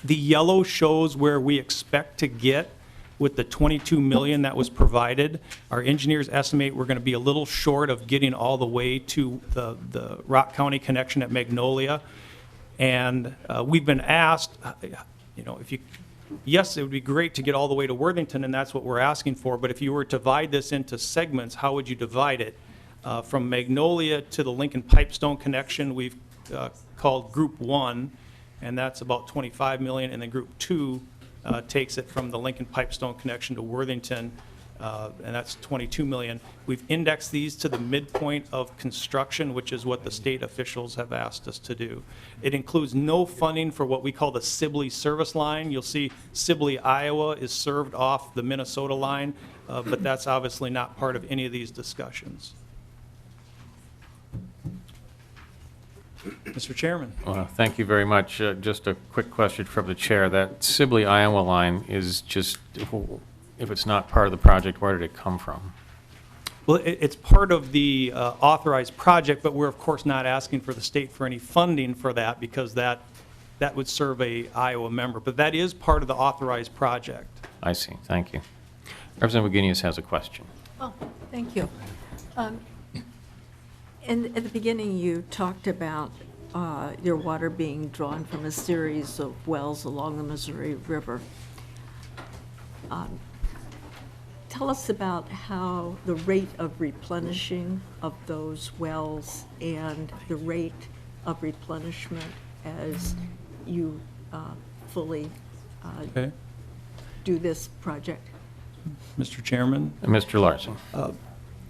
The yellow shows where we expect to get with the 22 million that was provided. Our engineers estimate we're going to be a little short of getting all the way to the Rock County connection at Magnolia. And we've been asked, yes, it would be great to get all the way to Worthington, and that's what we're asking for, but if you were to divide this into segments, how would you divide it? From Magnolia to the Lincoln Pipestone connection, we've called Group 1, and that's about 25 million, and then Group 2 takes it from the Lincoln Pipestone connection to Worthington, and that's 22 million. We've indexed these to the midpoint of construction, which is what the state officials have asked us to do. It includes no funding for what we call the Sibley service line. You'll see Sibley, Iowa is served off the Minnesota line, but that's obviously not part of any of these discussions. Mr. Chairman. Well, thank you very much. Just a quick question from the chair. That Sibley, Iowa line is just, if it's not part of the project, where did it come from? Well, it's part of the authorized project, but we're of course not asking for the state for any funding for that because that would serve a Iowa member. But that is part of the authorized project. I see. Thank you. Representative Wagenius has a question. Oh, thank you. At the beginning, you talked about your water being drawn from a series of wells along the Missouri River. Tell us about how the rate of replenishing of those wells and the rate of replenishment as you fully do this project. Mr. Chairman? Mr. Larson.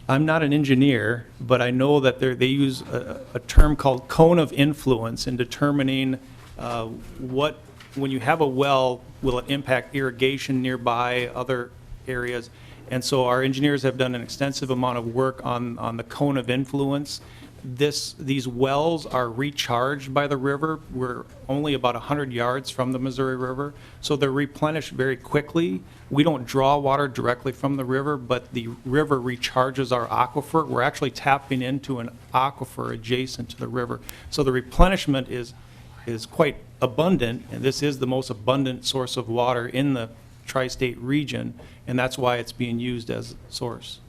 I'm not an engineer, but I know that they use a term called cone of influence in determining when you have a well, will it impact irrigation nearby, other areas. And so our engineers have done an extensive amount of work on the cone of influence. These wells are recharged by the river. We're only about 100 yards from the Missouri River, so they're replenished very quickly. We don't draw water directly from the river, but the river recharges our aquifer. We're actually tapping into an aquifer adjacent to the river. So the replenishment is quite abundant, and this is the most abundant source of water in the tri-state region, and that's why it's being used as a source.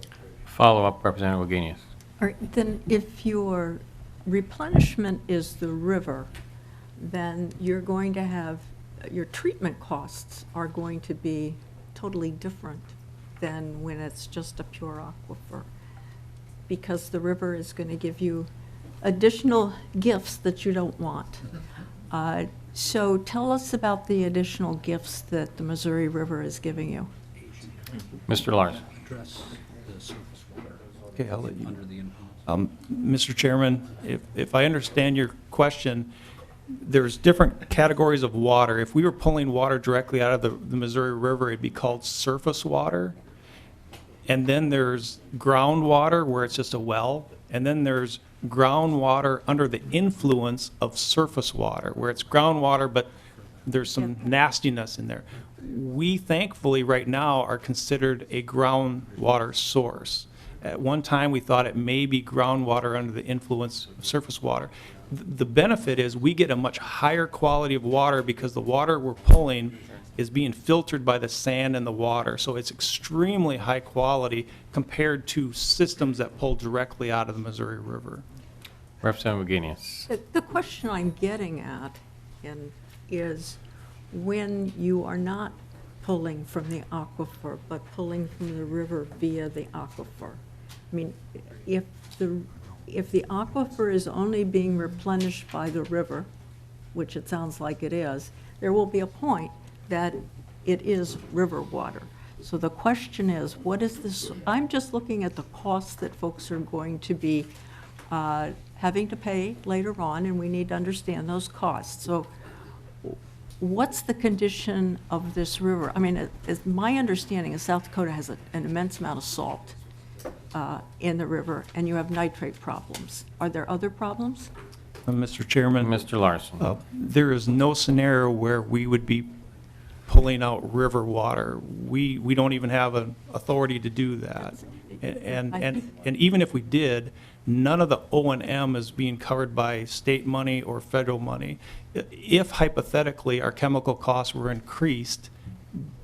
Follow-up, Representative Wagenius. All right, then if your replenishment is the river, then you're going to have, your treatment costs are going to be totally different than when it's just a pure aquifer, because the river is going to give you additional gifts that you don't want. So tell us about the additional gifts that the Missouri River is giving you. Mr. Larson. Address the surface water. Okay, I'll let you. Under the influence. Mr. Chairman, if I understand your question, there's different categories of water. If we were pulling water directly out of the Missouri River, it'd be called surface water. And then there's groundwater, where it's just a well. And then there's groundwater under the influence of surface water, where it's groundwater, but there's some nastiness in there. We thankfully right now are considered a groundwater source. At one time, we thought it may be groundwater under the influence of surface water. The benefit is we get a much higher quality of water because the water we're pulling is being filtered by the sand and the water. So it's extremely high quality compared to systems that pull directly out of the Missouri River. Representative Wagenius. The question I'm getting at is when you are not pulling from the aquifer, but pulling from the river via the aquifer. I mean, if the aquifer is only being replenished by the river, which it sounds like it is, there will be a point that it is river water. So the question is, what is this? I'm just looking at the costs that folks are going to be having to pay later on, and we need to understand those costs. So what's the condition of this river? I mean, my understanding is South Dakota has an immense amount of salt in the river, and you have nitrate problems. Are there other problems? Mr. Chairman. Mr. Larson. There is no scenario where we would be pulling out river water. We don't even have an authority to do that. And even if we did, none of the O&M is being covered by state money or federal money. If hypothetically our chemical costs were increased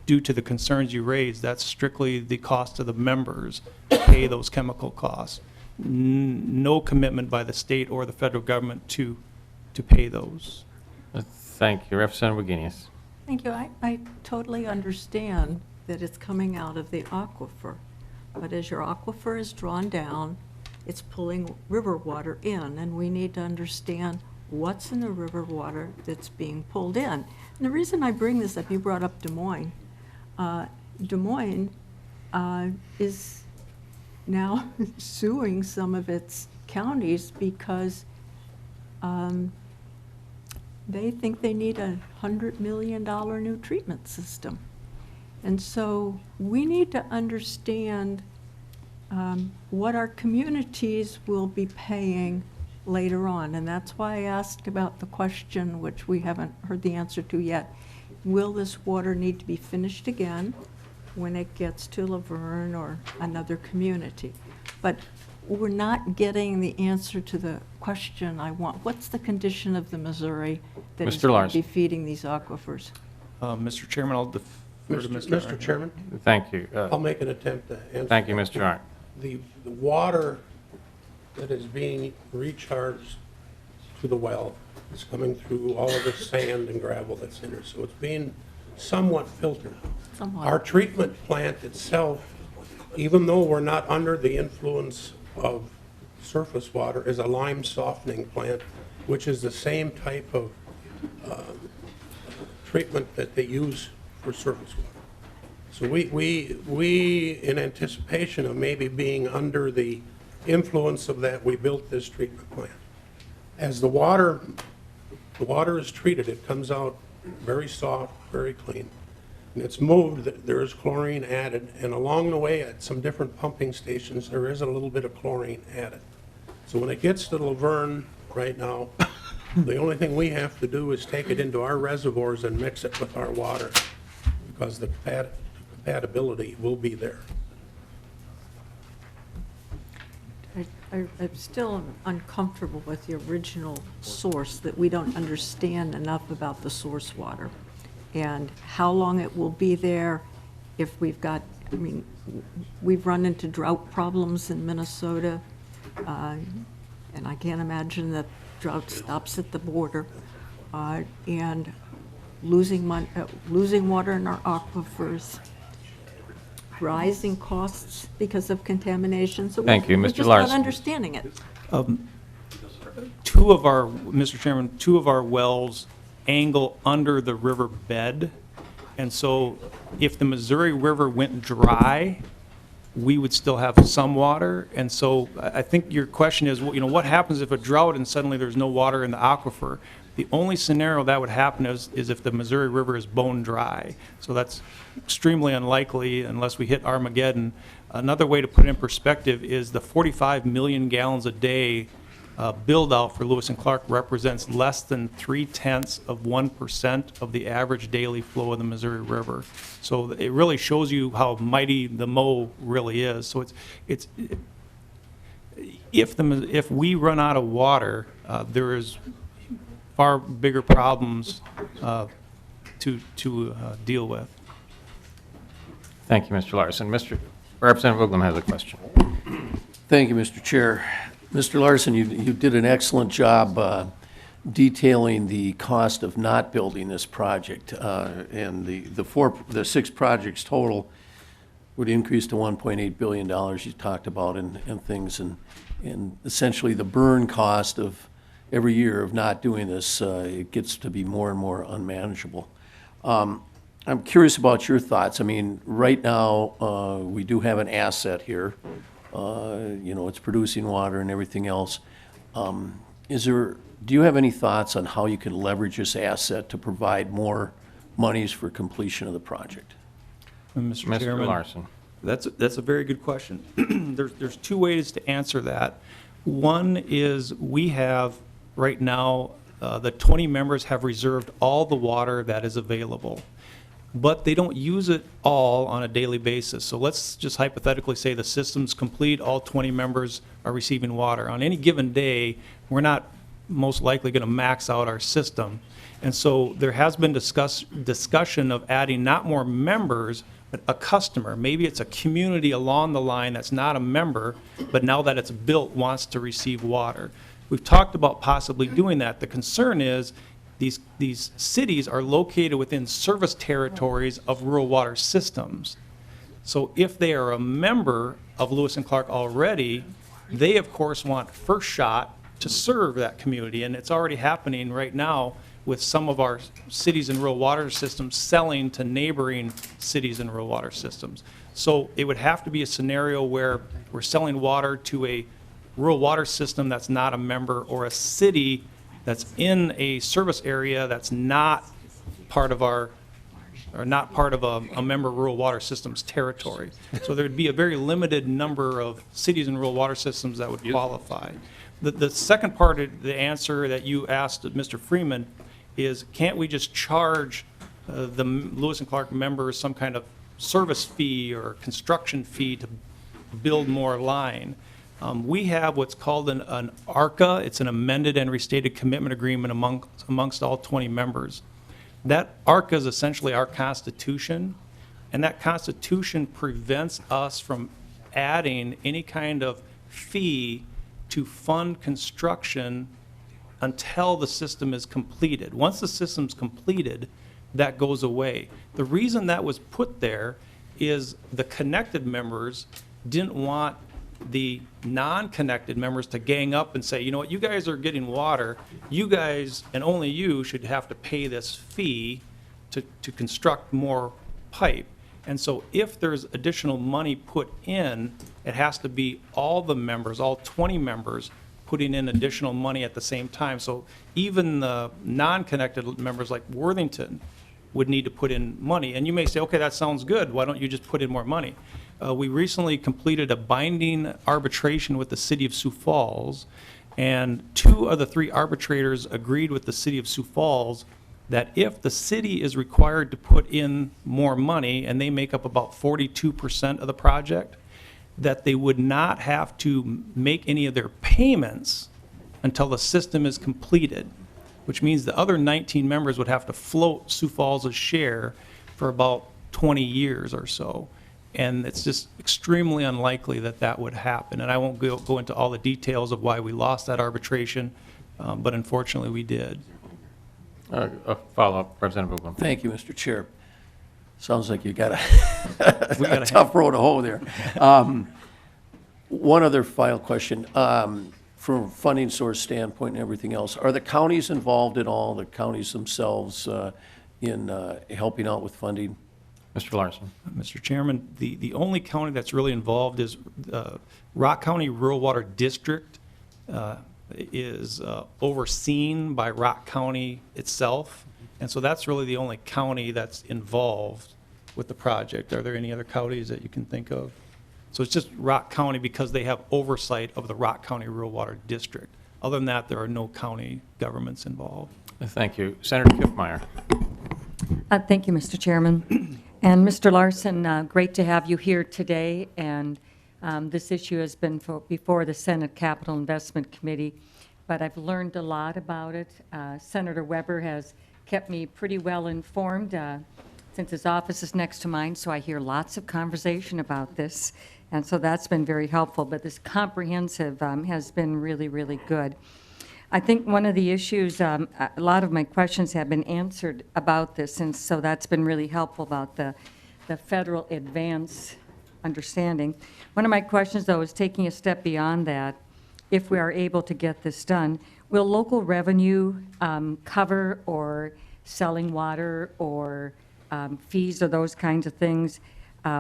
due to the concerns you raised, that's strictly the cost of the members to pay those chemical costs. No commitment by the state or the federal government to pay those. Thank you. Representative Wagenius. Thank you. I totally understand that it's coming out of the aquifer, but as your aquifer is drawn down, it's pulling river water in, and we need to understand what's in the river water that's being pulled in. And the reason I bring this up, you brought up Des Moines. Des Moines is now suing some of its counties because they think they need a $100 million new treatment system. And so we need to understand what our communities will be paying later on. And that's why I asked about the question, which we haven't heard the answer to yet. Will this water need to be finished again when it gets to Laverne or another community? But we're not getting the answer to the question I want. What's the condition of the Missouri that is Mr. going to Larson. be feeding these aquifers? Mr. Chairman, I'll defer to Mr. Mr. Chairman, Thank you. I'll make an attempt to answer. Thank you, that. Mr. Arndt. The water that is being recharged to the well is coming through all of the sand and gravel that's in there, so it's being somewhat filtered. Somewhat. Our treatment plant itself, even though we're not under the influence of surface water, is a lime softening plant, which is the same type of treatment that they use for surface water. So we, in anticipation of maybe being under the influence of that, we built this treatment plant. As the water is treated, it comes out very soft, very clean. And it's moved, there is chlorine added, and along the way at some different pumping stations, there is a little bit of chlorine added. So when it gets to Laverne right now, the only thing we have to do is take it into our reservoirs and mix it with our water, because the compatibility will be there. I'm still uncomfortable with the original source, that we don't understand enough about the source water and how long it will be there. If we've got, I mean, we've run into drought problems in Minnesota, and I can't imagine that drought stops at the border, and losing water in our aquifers, rising costs because of contamination. So Thank you, we're Mr. just Larson. not understanding it. Mr. Chairman, two of our wells angle under the river bed. And so if the Missouri River went dry, we would still have some water. And so I think your question is, you know, what happens if a drought and suddenly there's no water in the aquifer? The only scenario that would happen is if the Missouri River is bone dry. So that's extremely unlikely unless we hit Armageddon. Another way to put it in perspective is the 45 million gallons a day build out for Lewis and Clark represents less than 0.3% of the average daily flow of the Missouri River. So it really shows you how mighty the Mo really is. So if we run out of water, there is far bigger problems to deal with. Thank you, Mr. Larson. Representative Uglem has a question. Thank you, Mr. Chair. Mr. Larson, you did an excellent job detailing the cost of not building this project. And the 6 projects total would increase to $1.8 billion you talked about and things. And essentially the burn cost of every year of not doing this, it gets to be more and more unmanageable. I'm curious about your thoughts. I mean, right now, we do have an asset here. You know, it's producing water and everything else. Do you have any thoughts on how you can leverage this asset to provide more monies for completion of the project? Mr. Mr. Chairman, Larson. That's a very good question. There's two ways to answer that. One is we have, right now, the 20 members have reserved all the water that is available, but they don't use it all on a daily basis. So let's just hypothetically say the system's complete, all 20 members are receiving water. On any given day, we're not most likely going to max out our system. And so there has been discussion of adding not more members, but a customer. Maybe it's a community along the line that's not a member, but now that it's built, wants to receive water. We've talked about possibly doing that. The concern is these cities are located within service territories of rural water systems. So if they are a member of Lewis and Clark already, they of course want first shot to serve that community, and it's already happening right now with some of our cities and rural water systems selling to neighboring cities and rural water systems. So it would have to be a scenario where we're selling water to a rural water system that's not a member, or a city that's in a service area that's not part of our, or not part of a member rural water systems territory. So there'd be a very limited number of cities and rural water systems that would qualify. The second part of the answer that you asked Mr. Freeman is, can't we just charge the Lewis and Clark members some kind of service fee or construction fee to build more line? We have what's called an ARCA. It's an amended and restated commitment agreement amongst all 20 members. That ARCA is essentially our constitution, and that constitution prevents us from adding any kind of fee to fund construction until the system is completed. Once the system's completed, that goes away. The reason that was put there is the connected members didn't want the non-connected members to gang up and say, you know what, you guys are getting water, you guys, and only you, should have to pay this fee to construct more pipe. And so if there's additional money put in, it has to be all the members, all 20 members, putting in additional money at the same time. So even the non-connected members like Worthington would need to put in money. And you may say, okay, that sounds good. Why don't you just put in more money? We recently completed a binding arbitration with the city of Sioux Falls, and 2 of the 3 arbitrators agreed with the city of Sioux Falls that if the city is required to put in more money, and they make up about 42% of the project, that they would not have to make any of their payments until the system is completed, which means the other 19 members would have to float Sioux Falls' share for about 20 years or so. And it's just extremely unlikely that that would happen. And I won't go into all the details of why we lost that arbitration, but unfortunately we did. A follow-up, Representative Ublem. Thank you, Mr. Chair. Sounds like you got a tough road to hoe there. One other final question. From a funding source standpoint and everything else, are the counties involved at all, the counties themselves, in helping out with funding? Mr. Larson. Mr. Chairman, the only county that's really involved is Rock County Rural Water District is overseen by Rock County itself. And so that's really the only county that's involved with the project. Are there any other counties that you can think of? So it's just Rock County because they have oversight of the Rock County Rural Water District. Other than that, there are no county governments involved. Thank you. Senator Kiffmeyer. Thank you, Mr. Chairman. And Mr. Larson, great to have you here today. And this issue has been before the Senate Capital Investment Committee, but I've learned a lot about it. Senator Weber has kept me pretty well informed since his office is next to mine, so I hear lots of conversation about this. And so that's been very helpful. But this comprehensive has been really, really good. I think one of the issues, a lot of my questions have been answered about this, and so that's been really helpful about the federal advance understanding. One of my questions, though, is taking a step beyond that. If we are able to get this done, will local revenue cover or selling water or fees or those kinds of things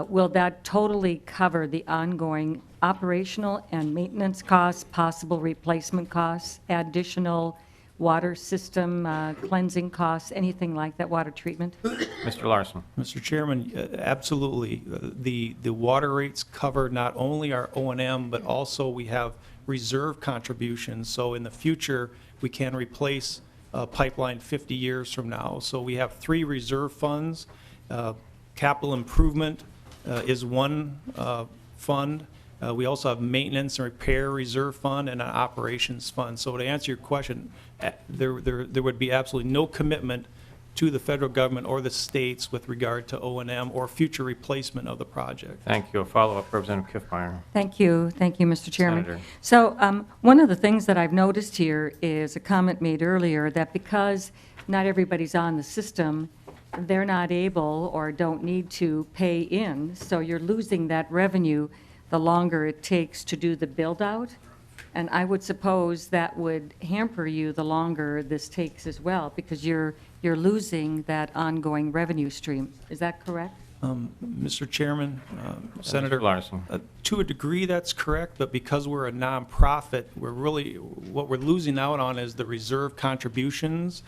will that totally cover the ongoing operational and maintenance costs, possible replacement costs, additional water system cleansing costs, anything like that, water treatment? Mr. Larson. Mr. Chairman, absolutely. The water rates cover not only our O&M, but also we have reserve contributions. So in the future, we can replace a pipeline 50 years from now. So we have 3 reserve funds. Capital improvement is one fund. We also have maintenance and repair reserve fund and an operations fund. So to answer your question, there would be absolutely no commitment to the federal government or the states with regard to O&M or future replacement of the project. Thank you. A follow-up, Representative Kiffmeyer. Thank you, Mr. Chairman. Senator. So one of the things that I've noticed here is a comment made earlier that because not everybody's on the system, they're not able or don't need to pay in, so you're losing that revenue the longer it takes to do the build-out. And I would suppose that would hamper you the longer this takes as well, because you're losing that ongoing revenue stream. Is that correct? Mr. Chairman, Senator, Mr. Larson. To a degree, that's correct, but because we're a nonprofit, what we're losing out on is the reserve contributions,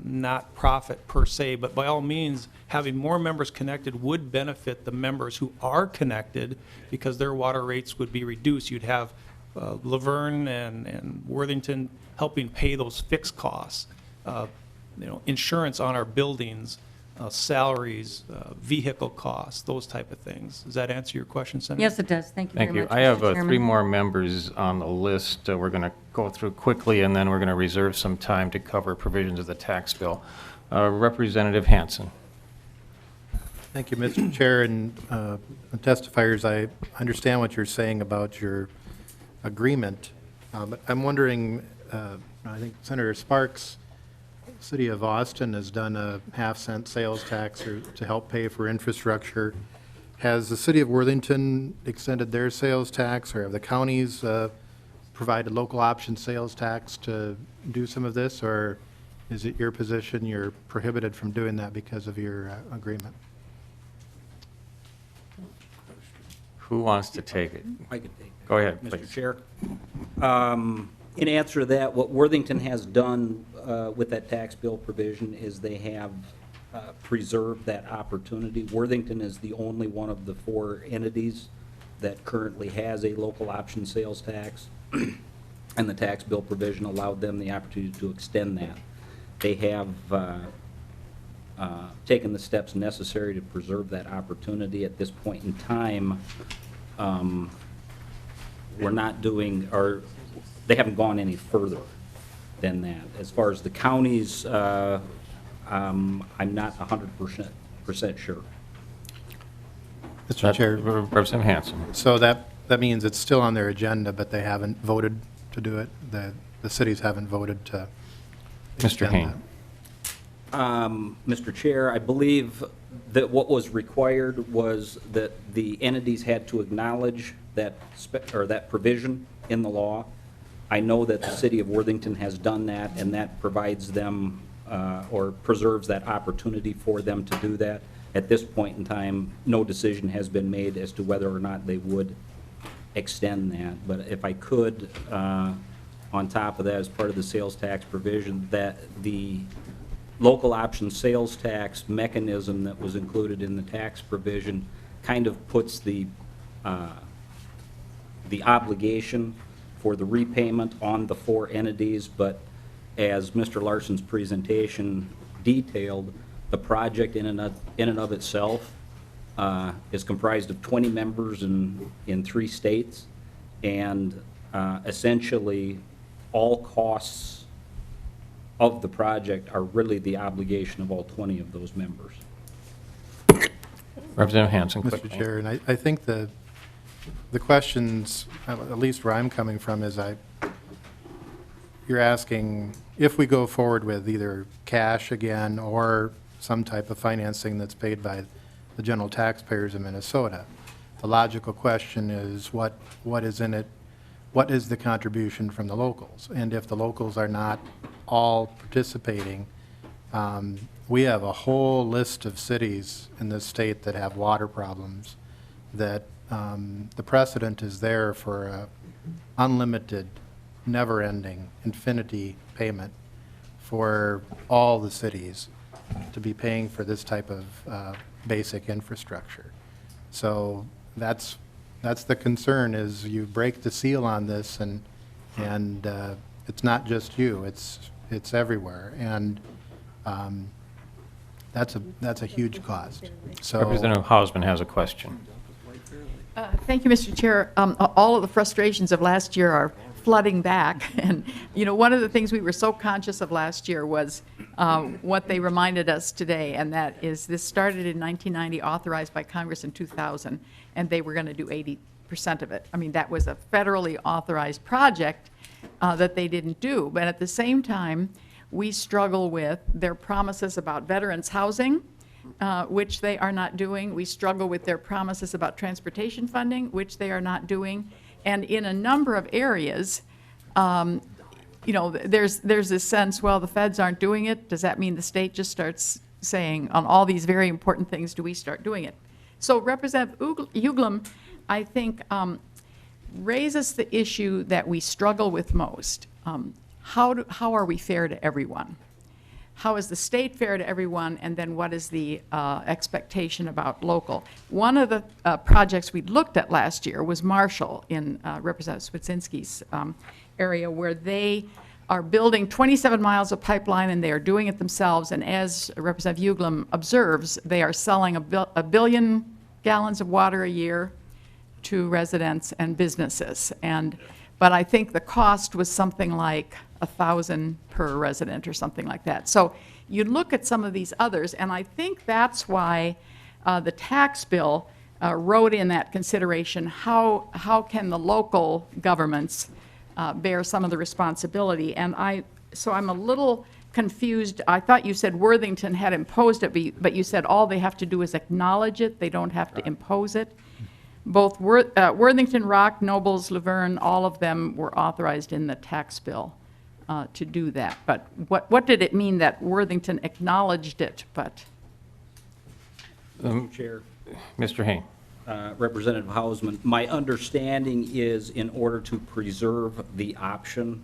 not profit per se, but by all means, having more members connected would benefit the members who are connected because their water rates would be reduced. You'd have Laverne and Worthington helping pay those fixed costs, insurance on our buildings, salaries, vehicle costs, those type of things. Does that answer your question, Senator? Yes, it does. Thank you very Thank you. much, I have Mr. Chairman. 3 more members on the list. We're going to go through quickly, and then we're going to reserve some time to cover provisions of the tax bill. Representative Hansen. Thank you, Mr. Chair, and testifiers, I understand what you're saying about your agreement, but I'm wondering, I think Senator Sparks, City of Austin has done a half-cent sales tax to help pay for infrastructure. Has the City of Worthington extended their sales tax, or have the counties provided local option sales tax to do some of this, or is it your position you're prohibited from doing that because of your agreement? Who wants to take it? I could take that. Go ahead, please. Mr. Chair. In answer to that, what Worthington has done with that tax bill provision is they have preserved that opportunity. Worthington is the only one of the 4 entities that currently has a local option sales tax, and the tax bill provision allowed them the opportunity to extend that. They have taken the steps necessary to preserve that opportunity. At this point in time, we're not doing, or they haven't gone any further than that. As far as the counties, I'm not 100% sure. Mr. Chair. Representative Hansen. So that means it's still on their agenda, but they haven't voted to do it? The cities haven't voted to Mr. extend Hain. Mr. Chair, I believe that what was required was that the entities had to acknowledge that, that provision in the law. I know that the City of Worthington has done that, and that provides them, or preserves that opportunity for them to do that. At this point in time, no decision has been made as to whether or not they would extend that. But if I could, on top of that, as part of the sales tax provision, that the local option sales tax mechanism that was included in the tax provision kind of puts the obligation for the repayment on the 4 entities, but as Mr. Larson's presentation detailed, the project in and of itself is comprised of 20 members in 3 states, and essentially all costs of the project are really the obligation of all 20 of those members. Representative Hansen, quickly. Mr. Chair, and I think the questions, at least where I'm coming from, is you're asking if we go forward with either cash again or some type of financing that's paid by the general taxpayers of Minnesota. The logical question is what is in it, what is the contribution from the locals? And if the locals are not all participating, We have a whole list of cities in this state that have water problems, that the precedent is there for a unlimited, never-ending, infinity payment for all the cities to be paying for this type of basic infrastructure. So that's the concern, is you break the seal on this, and it's not just you, it's everywhere. And that's a huge cost. So Representative Hausman has a question. Thank you, Mr. Chair. All of the frustrations of last year are flooding back. And, one of the things we were so conscious of last year was what they reminded us today, and that is this started in 1990, authorized by Congress in 2000, and they were going to do 80% of it. I mean, that was a federally authorized project that they didn't do. But at the same time, we struggle with their promises about veterans housing, which they are not doing. We struggle with their promises about transportation funding, which they are not doing. And in a number of areas, there's this sense, well, the feds aren't doing it. Does that mean the state just starts saying, on all these very important things, do we start doing it? So Representative Uglem, I think, raises the issue that we struggle with most. How are we fair to everyone? How is the state fair to everyone, and then what is the expectation about local? One of the projects we looked at last year was Marshall in Representative Swedzinski's area, where they are building 27 miles of pipeline, and they are doing it themselves. And as Representative Uglem observes, they are selling a billion gallons of water a year to residents and businesses. But I think the cost was something like $1,000 per resident or something like that. So you look at some of these others, and I think that's why the tax bill wrote in that consideration, how can the local governments bear some of the responsibility? And so I'm a little confused. I thought you said Worthington had imposed it, but you said all they have to do is acknowledge it. They don't have to impose it. Both Worthington, Rock, Nobles, Laverne, all of them were authorized in the tax bill to do that. But what did it mean that Worthington acknowledged it, but? Chair. Mr. Hain. Representative Hausman, my understanding is in order to preserve the option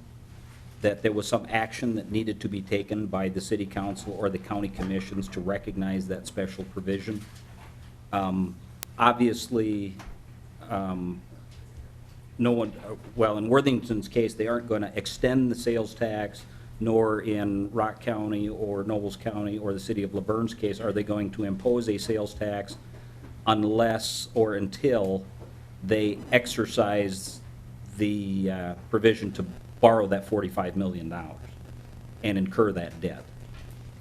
that there was some action that needed to be taken by the city council or the county commissions to recognize that special provision. Obviously, no one, well, in Worthington's case, they aren't going to extend the sales tax, nor in Rock County or Nobles County or the city of Laverne's case are they going to impose a sales tax unless or until they exercise the provision to borrow that $45 million and incur that debt.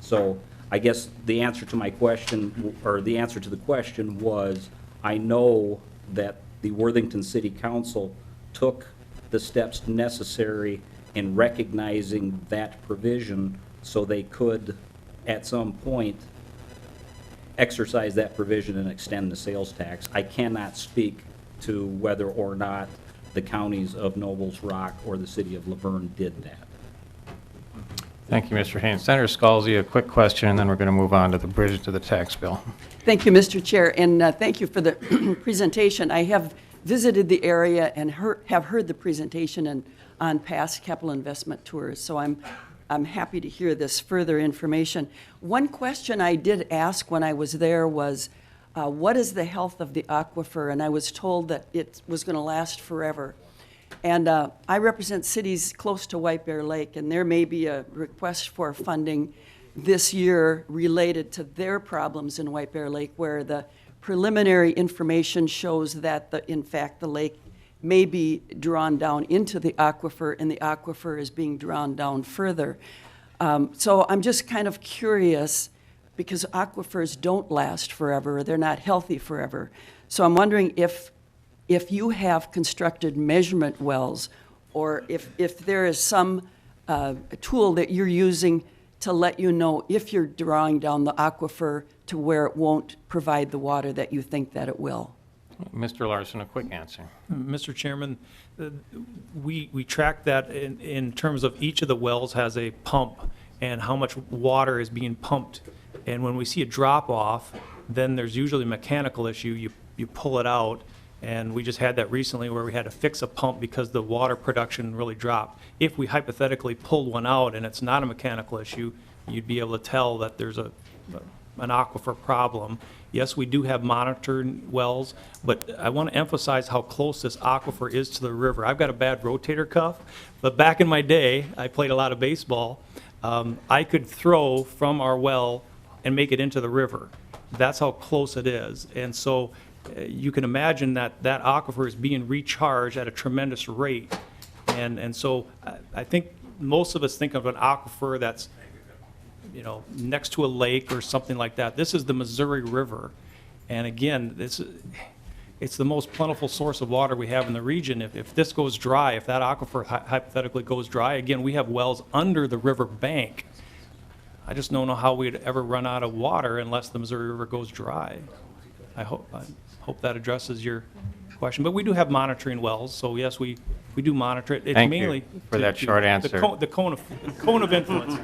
So I guess the answer to my question, or the answer to the question was, I know that the Worthington City Council took the steps necessary in recognizing that provision so they could, at some point, exercise that provision and extend the sales tax. I cannot speak to whether or not the counties of Nobles, Rock, or the city of Laverne did that. Thank you, Mr. Hain. Senator Scalzi, a quick question, and then we're going to move on to the bridge to the tax bill. Thank you, Mr. Chair, and thank you for the presentation. I have visited the area and have heard the presentation on past capital investment tours, so I'm happy to hear this further information. One question I did ask when I was there was, what is the health of the aquifer? And I was told that it was going to last forever. And I represent cities close to White Bear Lake, and there may be a request for funding this year related to their problems in White Bear Lake, where the preliminary information shows that, in fact, the lake may be drawn down into the aquifer, and the aquifer is being drawn down further. So I'm just kind of curious, because aquifers don't last forever, they're not healthy forever. So I'm wondering if you have constructed measurement wells, or if there is some tool that you're using to let you know if you're drawing down the aquifer to where it won't provide the water that you think that it will. Mr. Larson, a quick answer. Mr. Chairman, we track that in terms of each of the wells has a pump, and how much water is being pumped. And when we see a drop off, then there's usually a mechanical issue. You pull it out, and we just had that recently where we had to fix a pump because the water production really dropped. If we hypothetically pulled one out and it's not a mechanical issue, you'd be able to tell that there's an aquifer problem. Yes, we do have monitored wells, but I want to emphasize how close this aquifer is to the river. I've got a bad rotator cuff, but back in my day, I played a lot of baseball. I could throw from our well and make it into the river. That's how close it is. And so you can imagine that that aquifer is being recharged at a tremendous rate. And so I think most of us think of an aquifer that's, you know, next to a lake or something like that. This is the Missouri River. And again, it's the most plentiful source of water we have in the region. If this goes dry, if that aquifer hypothetically goes dry, again, we have wells under the river bank. I just don't know how we'd ever run out of water unless the Missouri River goes dry. I hope that addresses your question. But we do have monitoring wells, so yes, we do monitor it. It's Thank mainly you for that short answer. The cone of influence.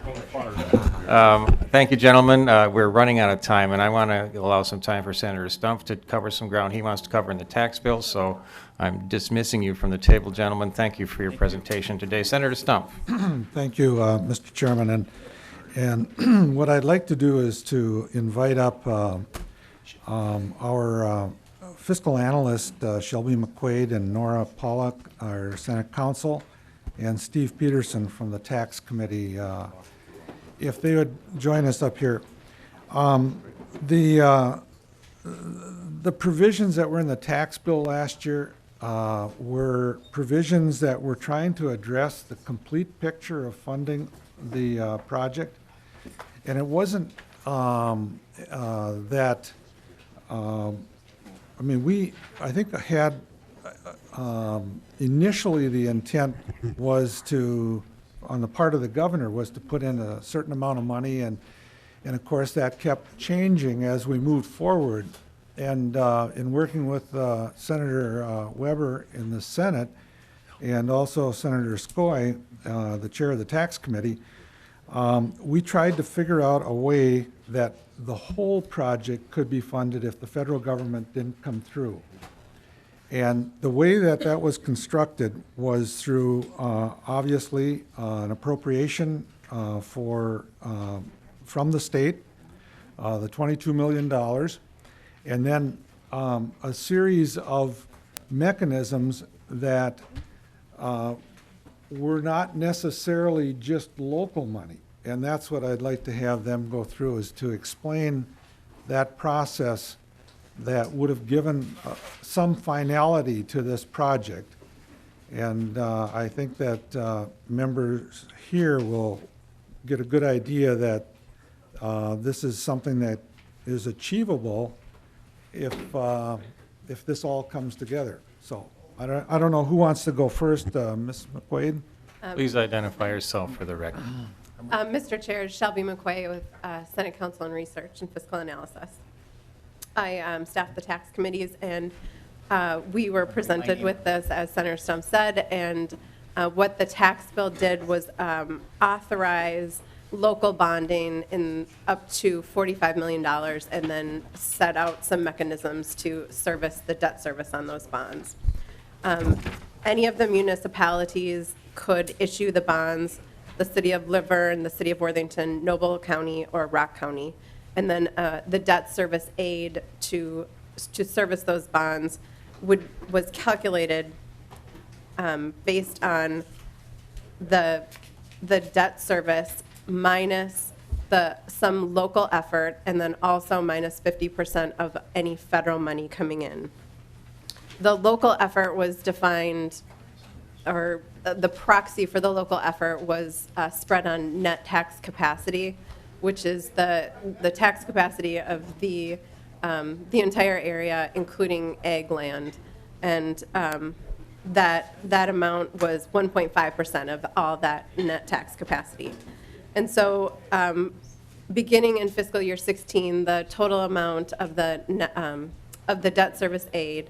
Thank you, gentlemen. We're running out of time, and I want to allow some time for Senator Stumpf to cover some ground he wants to cover in the tax bill, so I'm dismissing you from the table, gentlemen. Thank you for your presentation today. Senator Stumpf. Thank you, Mr. Chairman. And what I'd like to do is to invite up our fiscal analyst, Shelby McQuaid, and Nora Pollock, our Senate counsel, and Steve Peterson from the Tax Committee, if they would join us up here. The provisions that were in the tax bill last year were provisions that were trying to address the complete picture of funding the project. And it wasn't that, I think had, initially the intent was to, on the part of the governor, was to put in a certain amount of money, and of course that kept changing as we moved forward. And in working with Senator Weber in the Senate, and also Senator Skoye, the chair of the Tax Committee, we tried to figure out a way that the whole project could be funded if the federal government didn't come through. And the way that that was constructed was through, obviously, an appropriation from the state, the $22 million, and then a series of mechanisms that were not necessarily just local money. And that's what I'd like to have them go through, is to explain that process that would have given some finality to this project. And I think that members here will get a good idea that this is something that is achievable if this all comes together. So I don't know who wants to go first. Ms. McQuaid? Please identify yourself for the record. Mr. Chair, Shelby McQuay with Senate Council on Research and Fiscal Analysis. I staff the tax committees, and we were presented with this, as Senator Stumpf said, and what the tax bill did was authorize local bonding in up to $45 million, and then set out some mechanisms to service the debt service on those bonds. Any of the municipalities could issue the bonds, the city of Luverne, the city of Worthington, Noble County, or Rock County. And then the debt service aid to service those bonds was calculated based on the debt service minus some local effort, and then also minus 50% of any federal money coming in. The local effort was defined, or the proxy for the local effort was spread on net tax capacity, which is the tax capacity of the entire area, including ag land. And that amount was 1.5% of all that net tax capacity. And so beginning in fiscal year 16, the total amount of the debt service aid,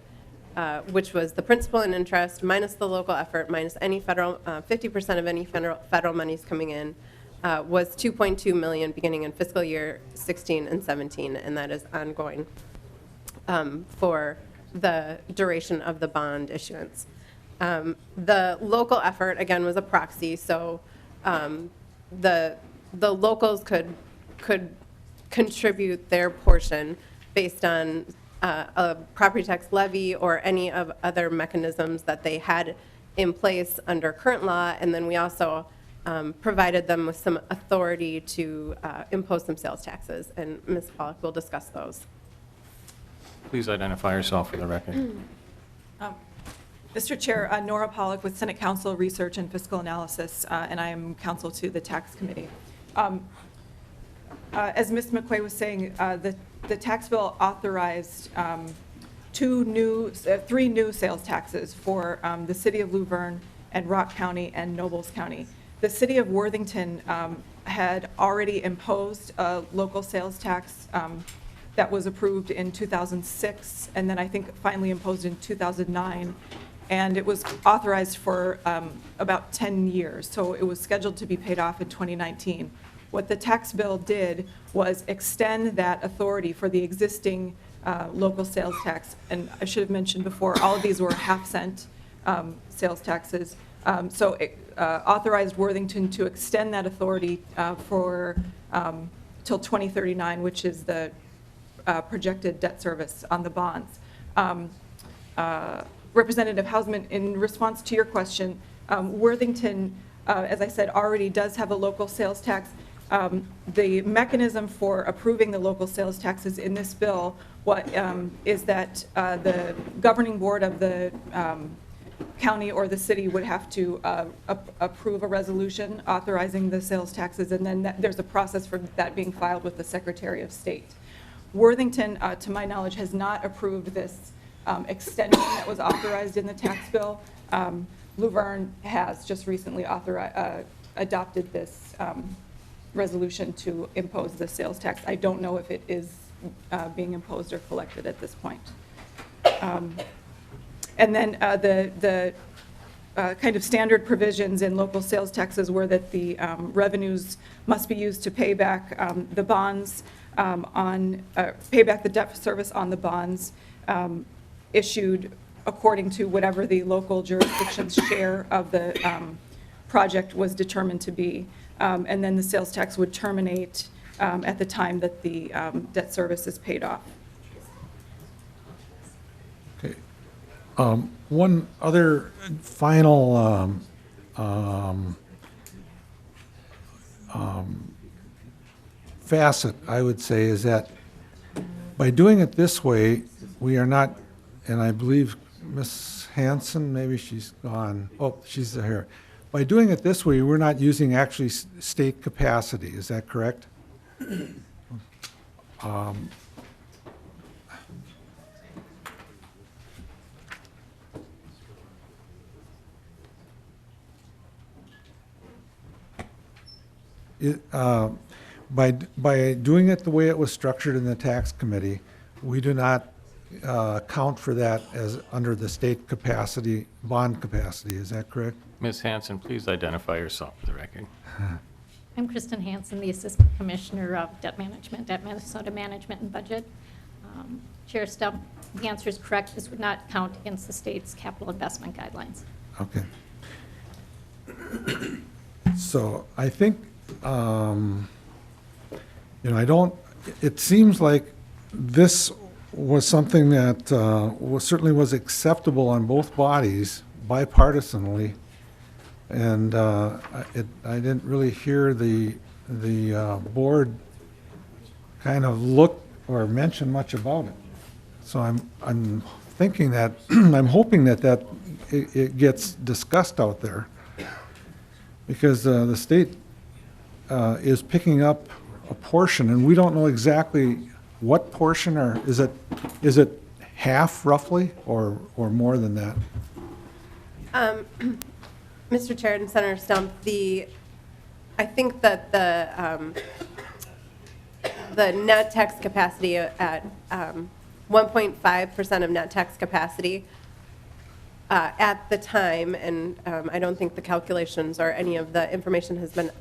which was the principal and interest minus the local effort minus any federal 50% of any federal monies coming in, was 2.2 million beginning in fiscal year 16 and 17, and that is ongoing for the duration of the bond issuance. The local effort, again, was a proxy, so the locals could contribute their portion based on a property tax levy or any of other mechanisms that they had in place under current law, and then we also provided them with some authority to impose some sales taxes, and Ms. Pollock will discuss those. Please identify yourself for the record. Mr. Chair, Nora Pollock with Senate Council Research and Fiscal Analysis, and I am counsel to the Tax Committee. As Ms. McQuay was saying, the tax bill authorized three new sales taxes for the city of Luverne and Rock County and Nobles County. The city of Worthington had already imposed a local sales tax that was approved in 2006, and then I think finally imposed in 2009. And it was authorized for about 10 years, so it was scheduled to be paid off in 2019. What the tax bill did was extend that authority for the existing local sales tax. And I should have mentioned before, all of these were half-cent sales taxes. So it authorized Worthington to extend that authority for till 2039, which is the projected debt service on the bonds. Representative Hausman, in response to your question, Worthington, as I said, already does have a local sales tax. The mechanism for approving the local sales taxes in this bill is that the governing board of the county or the city would have to approve a resolution authorizing the sales taxes, and then there's a process for that being filed with the Secretary of State. Worthington, to my knowledge, has not approved this extension that was authorized in the tax bill. Luverne has just recently adopted this resolution to impose the sales tax. I don't know if it is being imposed or collected at this point. And then the kind of standard provisions in local sales taxes were that the revenues must be used to pay back the bonds pay back the debt service on the bonds issued according to whatever the local jurisdiction's share of the project was determined to be. And then the sales tax would terminate at the time that the debt service is paid off. Okay. One other final facet, I would say, is that by doing it this way, we are not, and I believe Ms. Hanson, maybe she's gone. Oh, she's here. By doing it this way, we're not using actually state capacity. Is that correct? By doing it the way it was structured in the tax committee, we do not account for that as under the state capacity, bond capacity. Is that correct? Ms. Hanson, please identify yourself for the record. I'm Kristen Hansen, the Assistant Commissioner of Debt Management at Minnesota Management and Budget. Chair Stump, the answer is correct. This would not count against the state's capital investment guidelines. Okay. So I think, it seems like this was something that certainly was acceptable on both bodies bipartisanly. And I didn't really hear the board kind of look or mention much about it. So I'm thinking that, I'm hoping that it gets discussed out there, because the state is picking up a portion, and we don't know exactly what portion, or is it half roughly, or more than that? Mr. Chair and Senator Stump, I think that the net tax capacity at 1.5% of net tax capacity at the time, and I don't think the calculations or any of the information has been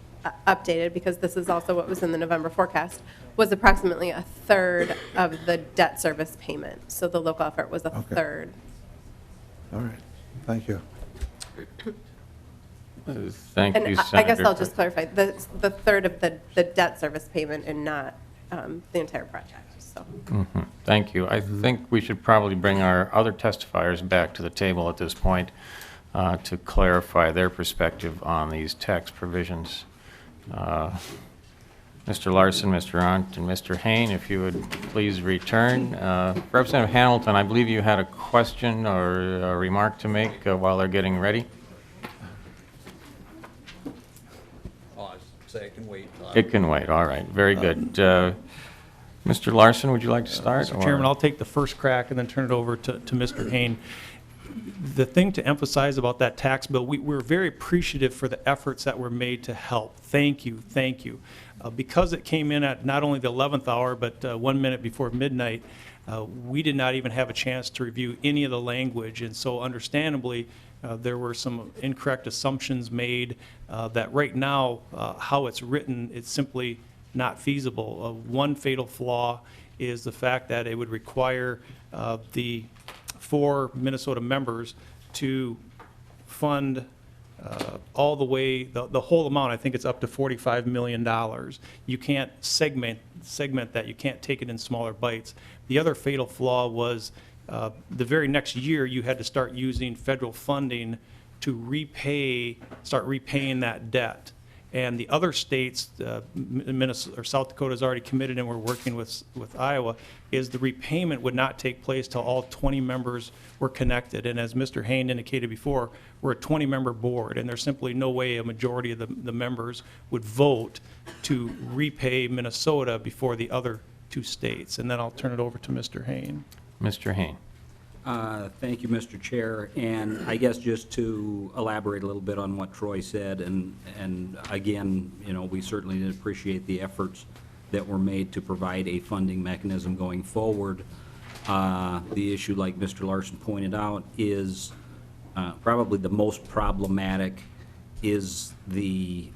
updated, because this is also what was in the November forecast, was approximately a third of the debt service payment. So the local effort was a third. All right, thank you. Thank And you, I Senator. guess I'll just clarify, the third of the debt service payment and not the entire project, so. Thank you. I think we should probably bring our other testifiers back to the table at this point to clarify their perspective on these tax provisions. Mr. Larson, Mr. Arndt, and Mr. Hain, if you would please return. Representative Hamilton, I believe you had a question or a remark to make while they're getting ready. Say it can wait. It can wait, all right, very good. Mr. Larson, would you like to start? Mr. Chairman, I'll take the first crack and then turn it over to Mr. Hain. The thing to emphasize about that tax bill, we're very appreciative for the efforts that were made to help. Thank you, thank you. Because it came in at not only the 11th hour, but 1 minute before midnight, we did not even have a chance to review any of the language, and so understandably, there were some incorrect assumptions made that right now, how it's written, it's simply not feasible. One fatal flaw is the fact that it would require the 4 Minnesota members to fund all the way, the whole amount. I think it's up to $45 million. You can't segment that. You can't take it in smaller bites. The other fatal flaw was the very next year you had to start using federal funding to start repaying that debt. And the other states, Minnesota or South Dakota has already committed, and we're working with Iowa, is the repayment would not take place till all 20 members were connected. And as Mr. Hain indicated before, we're a 20-member board, and there's simply no way a majority of the members would vote to repay Minnesota before the other 2 states. And then I'll turn it over to Mr. Hain. Mr. Hain. Thank you, Mr. Chair. And I guess just to elaborate a little bit on what Troy said, and again, you know, we certainly did appreciate the efforts that were made to provide a funding mechanism going forward. The issue, like Mr. Larson pointed out, is probably the most problematic is the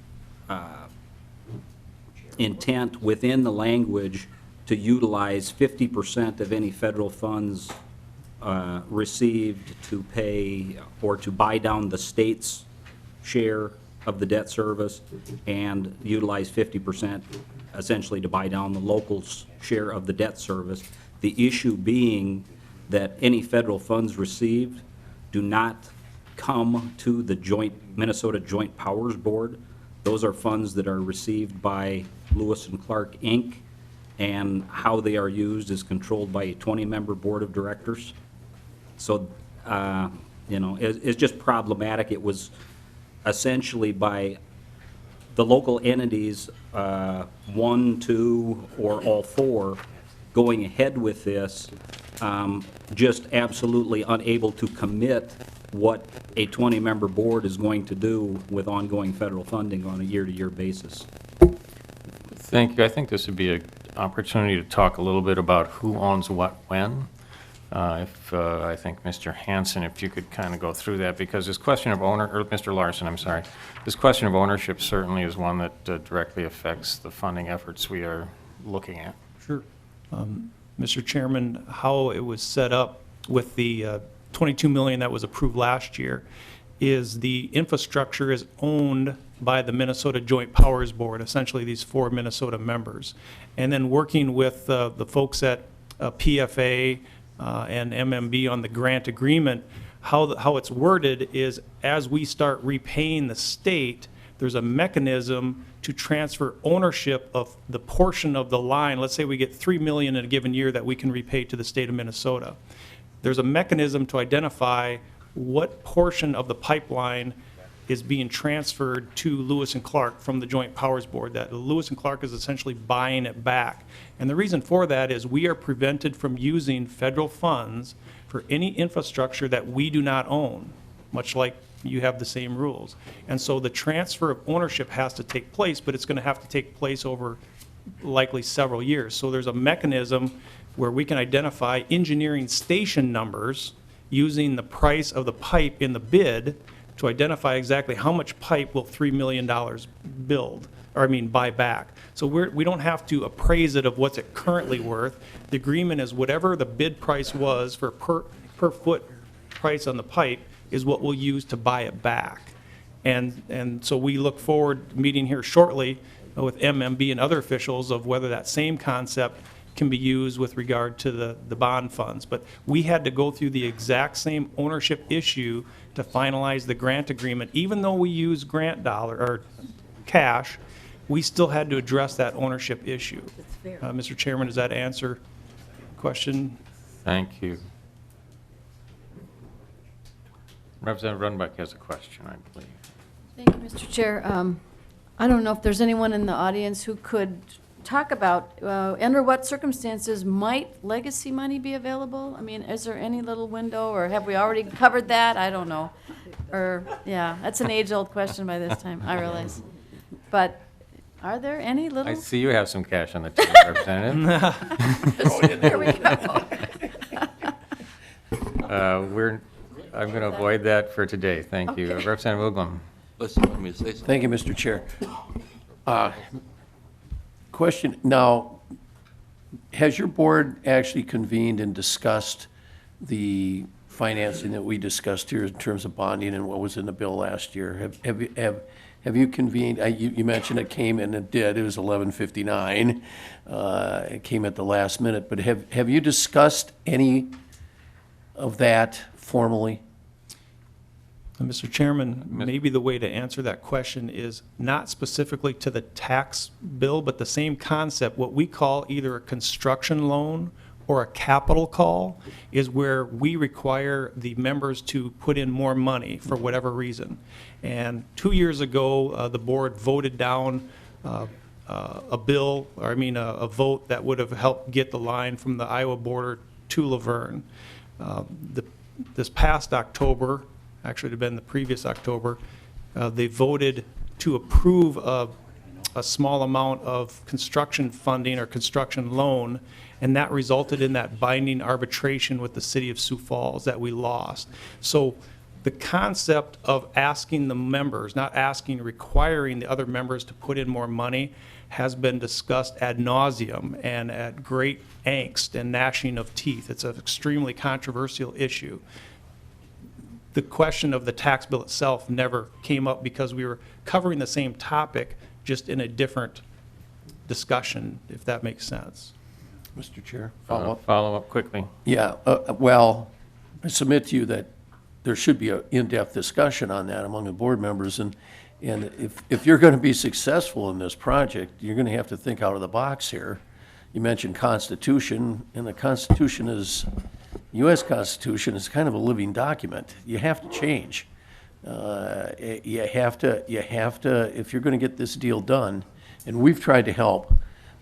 intent within the language to utilize 50% of any federal funds received to pay or to buy down the state's share of the debt service and utilize 50% essentially to buy down the local's share of the debt service. The issue being that any federal funds received do not come to the Minnesota Joint Powers Board. Those are funds that are received by Lewis and Clark, Inc., and how they are used is controlled by a 20-member board of directors. So, you know, it's just problematic. It was essentially by the local entities, 1, 2, or all 4, going ahead with this, just absolutely unable to commit what a 20-member board is going to do with ongoing federal funding on a year-to-year basis. Thank you. I think this would be an opportunity to talk a little bit about who owns what when. I think Mr. Hanson, if you could kind of go through that, because this question of Mr. Larson, I'm sorry, this question of ownership certainly is one that directly affects the funding efforts we are looking at. Sure. Mr. Chairman, how it was set up with the $22 million that was approved last year is the infrastructure is owned by the Minnesota Joint Powers Board, essentially these 4 Minnesota members. And then working with the folks at PFA and MMB on the grant agreement, how it's worded is as we start repaying the state, there's a mechanism to transfer ownership of the portion of the line. Let's say we get $3 million in a given year that we can repay to the state of Minnesota. There's a mechanism to identify what portion of the pipeline is being transferred to Lewis and Clark from the Joint Powers Board, that Lewis and Clark is essentially buying it back. And the reason for that is we are prevented from using federal funds for any infrastructure that we do not own, much like you have the same rules. And so the transfer of ownership has to take place, but it's going to have to take place over likely several years. So there's a mechanism where we can identify engineering station numbers using the price of the pipe in the bid to identify exactly how much pipe will $3 million buy back. So we don't have to appraise it of what's it currently worth. The agreement is whatever the bid price was for per foot price on the pipe is what we'll use to buy it back. And so we look forward to meeting here shortly with MMB and other officials of whether that same concept can be used with regard to the bond funds. But we had to go through the exact same ownership issue to finalize the grant agreement. Even though we use grant dollar or cash, we still had to address that ownership issue. Mr. Chairman, does that answer the question? Thank you. Representative Runbeck has a question, I believe. Thank you, Mr. Chair. I don't know if there's anyone in the audience who could talk about under what circumstances might legacy money be available? I mean, is there any little window, or have we already covered that? I don't know. Or, yeah, that's an age-old question by this time, I realize. But are there any little? I see you have some cash on the table, Representative. There we go. I'm going to avoid that for today. Thank you. Okay. Representative Uglum. Listen, let me say something. Thank you, Mr. Chair. Question, now, has your board actually convened and discussed the financing that we discussed here in terms of bonding and what was in the bill last year? Have you convened, you mentioned it came and it did, it was 11:59. It came at the last minute, but have you discussed any of that formally? Mr. Chairman, maybe the way to answer that question is not specifically to the tax bill, but the same concept. What we call either a construction loan or a capital call is where we require the members to put in more money for whatever reason. And 2 years ago, the board voted down a vote that would have helped get the line from the Iowa border to Laverne. This past October, actually it had been the previous October, they voted to approve a small amount of construction funding or construction loan, and that resulted in that binding arbitration with the city of Sioux Falls that we lost. So the concept of asking the members, not asking, requiring the other members to put in more money has been discussed ad nauseum and at great angst and gnashing of teeth. It's an extremely controversial issue. The question of the tax bill itself never came up because we were covering the same topic, just in a different discussion, if that makes sense. Mr. Chair, follow up quickly. Yeah, well, I submit to you that there should be an in-depth discussion on that among the board members, and if you're going to be successful in this project, you're going to have to think out of the box here. You mentioned Constitution, and the Constitution is, U.S. Constitution is kind of a living document. You have to change. You have to, if you're going to get this deal done, and we've tried to help,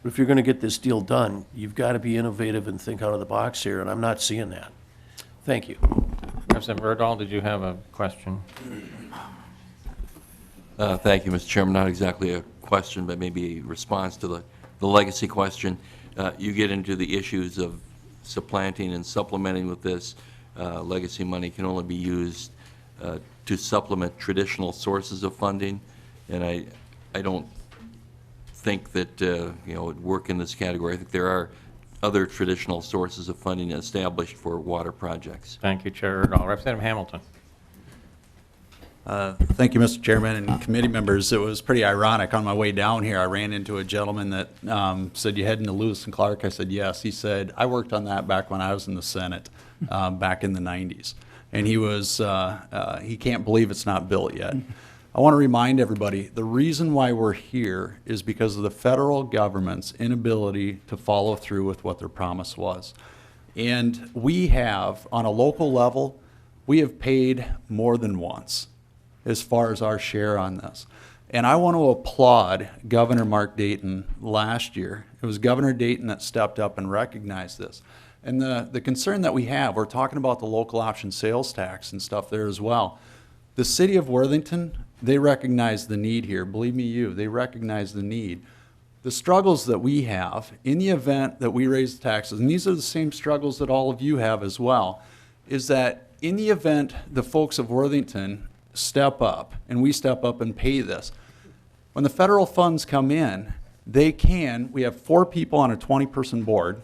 but if you're going to get this deal done, you've got to be innovative and think out of the box here, and I'm not seeing that. Thank you. Representative Berdahl, did you have a question? Thank you, Mr. Chairman. Not exactly a question, but maybe a response to the legacy question. You get into the issues of supplanting and supplementing with this. Legacy money can only be used to supplement traditional sources of funding, and I don't think that it would work in this category. I think there are other traditional sources of funding established for water projects. Thank you, Chair Berdahl. Representative Hamilton. Thank you, Mr. Chairman and committee members. It was pretty ironic. On my way down here, I ran into a gentleman that said, "You heading to Lewis and Clark?" I said, "Yes." He said, "I worked on that back when I was in the Senate, back in the 90s." And he was, he can't believe it's not built yet. I want to remind everybody, the reason why we're here is because of the federal government's inability to follow through with what their promise was. And we have, on a local level, we have paid more than once as far as our share on this. And I want to applaud Governor Mark Dayton last year. It was Governor Dayton that stepped up and recognized this. And the concern that we have, we're talking about the local option sales tax and stuff there as well. The city of Worthington, they recognize the need here. Believe me, they recognize the need. The struggles that we have in the event that we raise the taxes, and these are the same struggles that all of you have as well, is that in the event the folks of Worthington step up, and we step up and pay this, when the federal funds come in, we have 4 people on a 20-person board.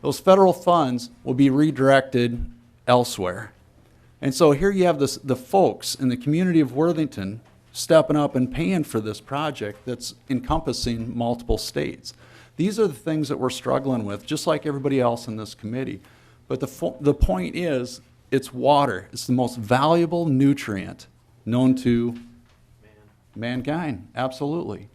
Those federal funds will be redirected elsewhere. And so here you have the folks in the community of Worthington stepping up and paying for this project that's encompassing multiple states. These are the things that we're struggling with, just like everybody else in this committee. But the point is, it's water. It's the most valuable nutrient known to mankind, absolutely.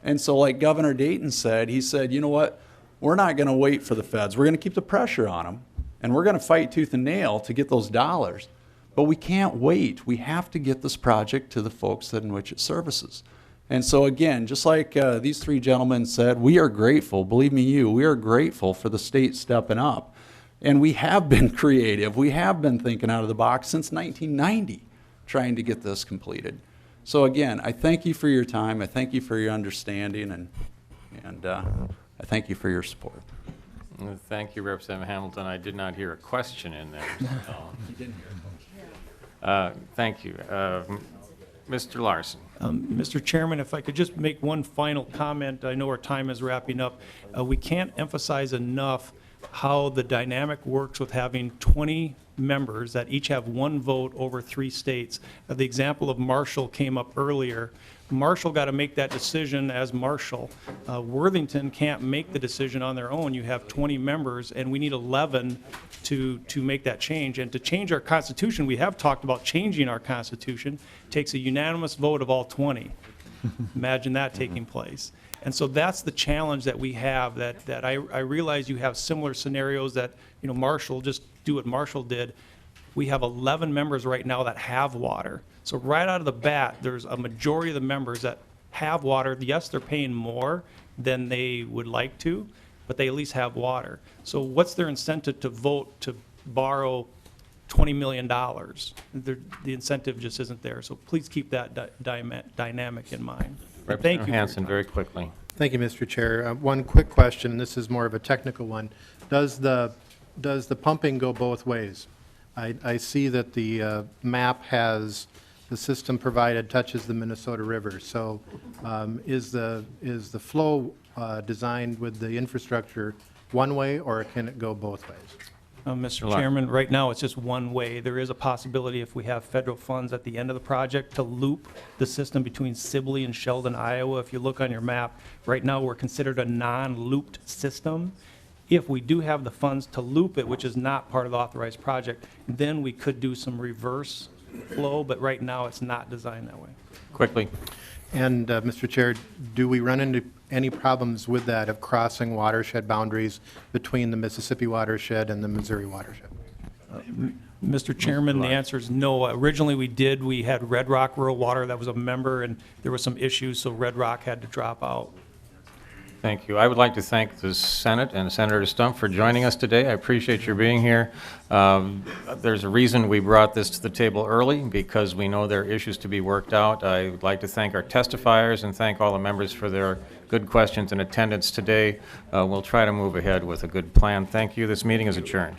And so like Governor Dayton said, he said, you know what, we're not going to wait for the feds. We're going to keep the pressure on them, and we're going to fight tooth and nail to get those dollars. But we can't wait. We have to get this project to the folks that in which it services. And so again, just like these 3 gentlemen said, we are grateful, believe me we are grateful for the state stepping up. And we have been creative. We have been thinking out of the box since 1990, trying to get this completed. So again, I thank you for your time. I thank you for your understanding, and I thank you for your support. Thank you, Representative Hamilton. I did not hear a question in there. So. You didn't hear Thank you. Mr. Larson. Mr. Chairman, if I could just make one final comment. I know our time is wrapping up. We can't emphasize enough how the dynamic works with having 20 members that each have 1 vote over 3 states. The example of Marshall came up earlier. Marshall got to make that decision as Marshall. Worthington can't make the decision on their own. You have 20 members, and we need 11 to make that change. And to change our Constitution, we have talked about changing our Constitution. It takes a unanimous vote of all 20. Imagine that taking place. And so that's the challenge that we have, that I realize you have similar scenarios that, you know, Marshall, just do what Marshall did. We have 11 members right now that have water. So right out of the bat, there's a majority of the members that have water. Yes, they're paying more than they would like to, but they at least have water. So what's their incentive to vote to borrow $20 million? The incentive just isn't there. So please keep that dynamic in mind. Thank you. Hanson, very quickly. Thank you, Mr. Chair. One quick question, and this is more of a technical one. Does the pumping go both ways? I see that the map has the system provided touches the Minnesota River. So is the flow designed with the infrastructure one way, or can it go both ways? Mr. Chairman, right now it's just one way. There is a possibility, if we have federal funds at the end of the project, to loop the system between Sibley and Sheldon, Iowa. If you look on your map, right now we're considered a non-looped system. If we do have the funds to loop it, which is not part of the authorized project, then we could do some reverse flow, but right now it's not designed that way. Quickly. And Mr. Chair, do we run into any problems with that of crossing watershed boundaries between the Mississippi watershed and the Missouri watershed? Mr. Chairman, the answer is no. Originally we did. We had Red Rock Rural Water that was a member, and there were some issues, so Red Rock had to drop out. Thank you. I would like to thank the Senate and Senator Stump for joining us today. I appreciate your being here. There's a reason we brought this to the table early, because we know there are issues to be worked out. I would like to thank our testifiers and thank all the members for their good questions and attendance today. We'll try to move ahead with a good plan. Thank you. This meeting is adjourned.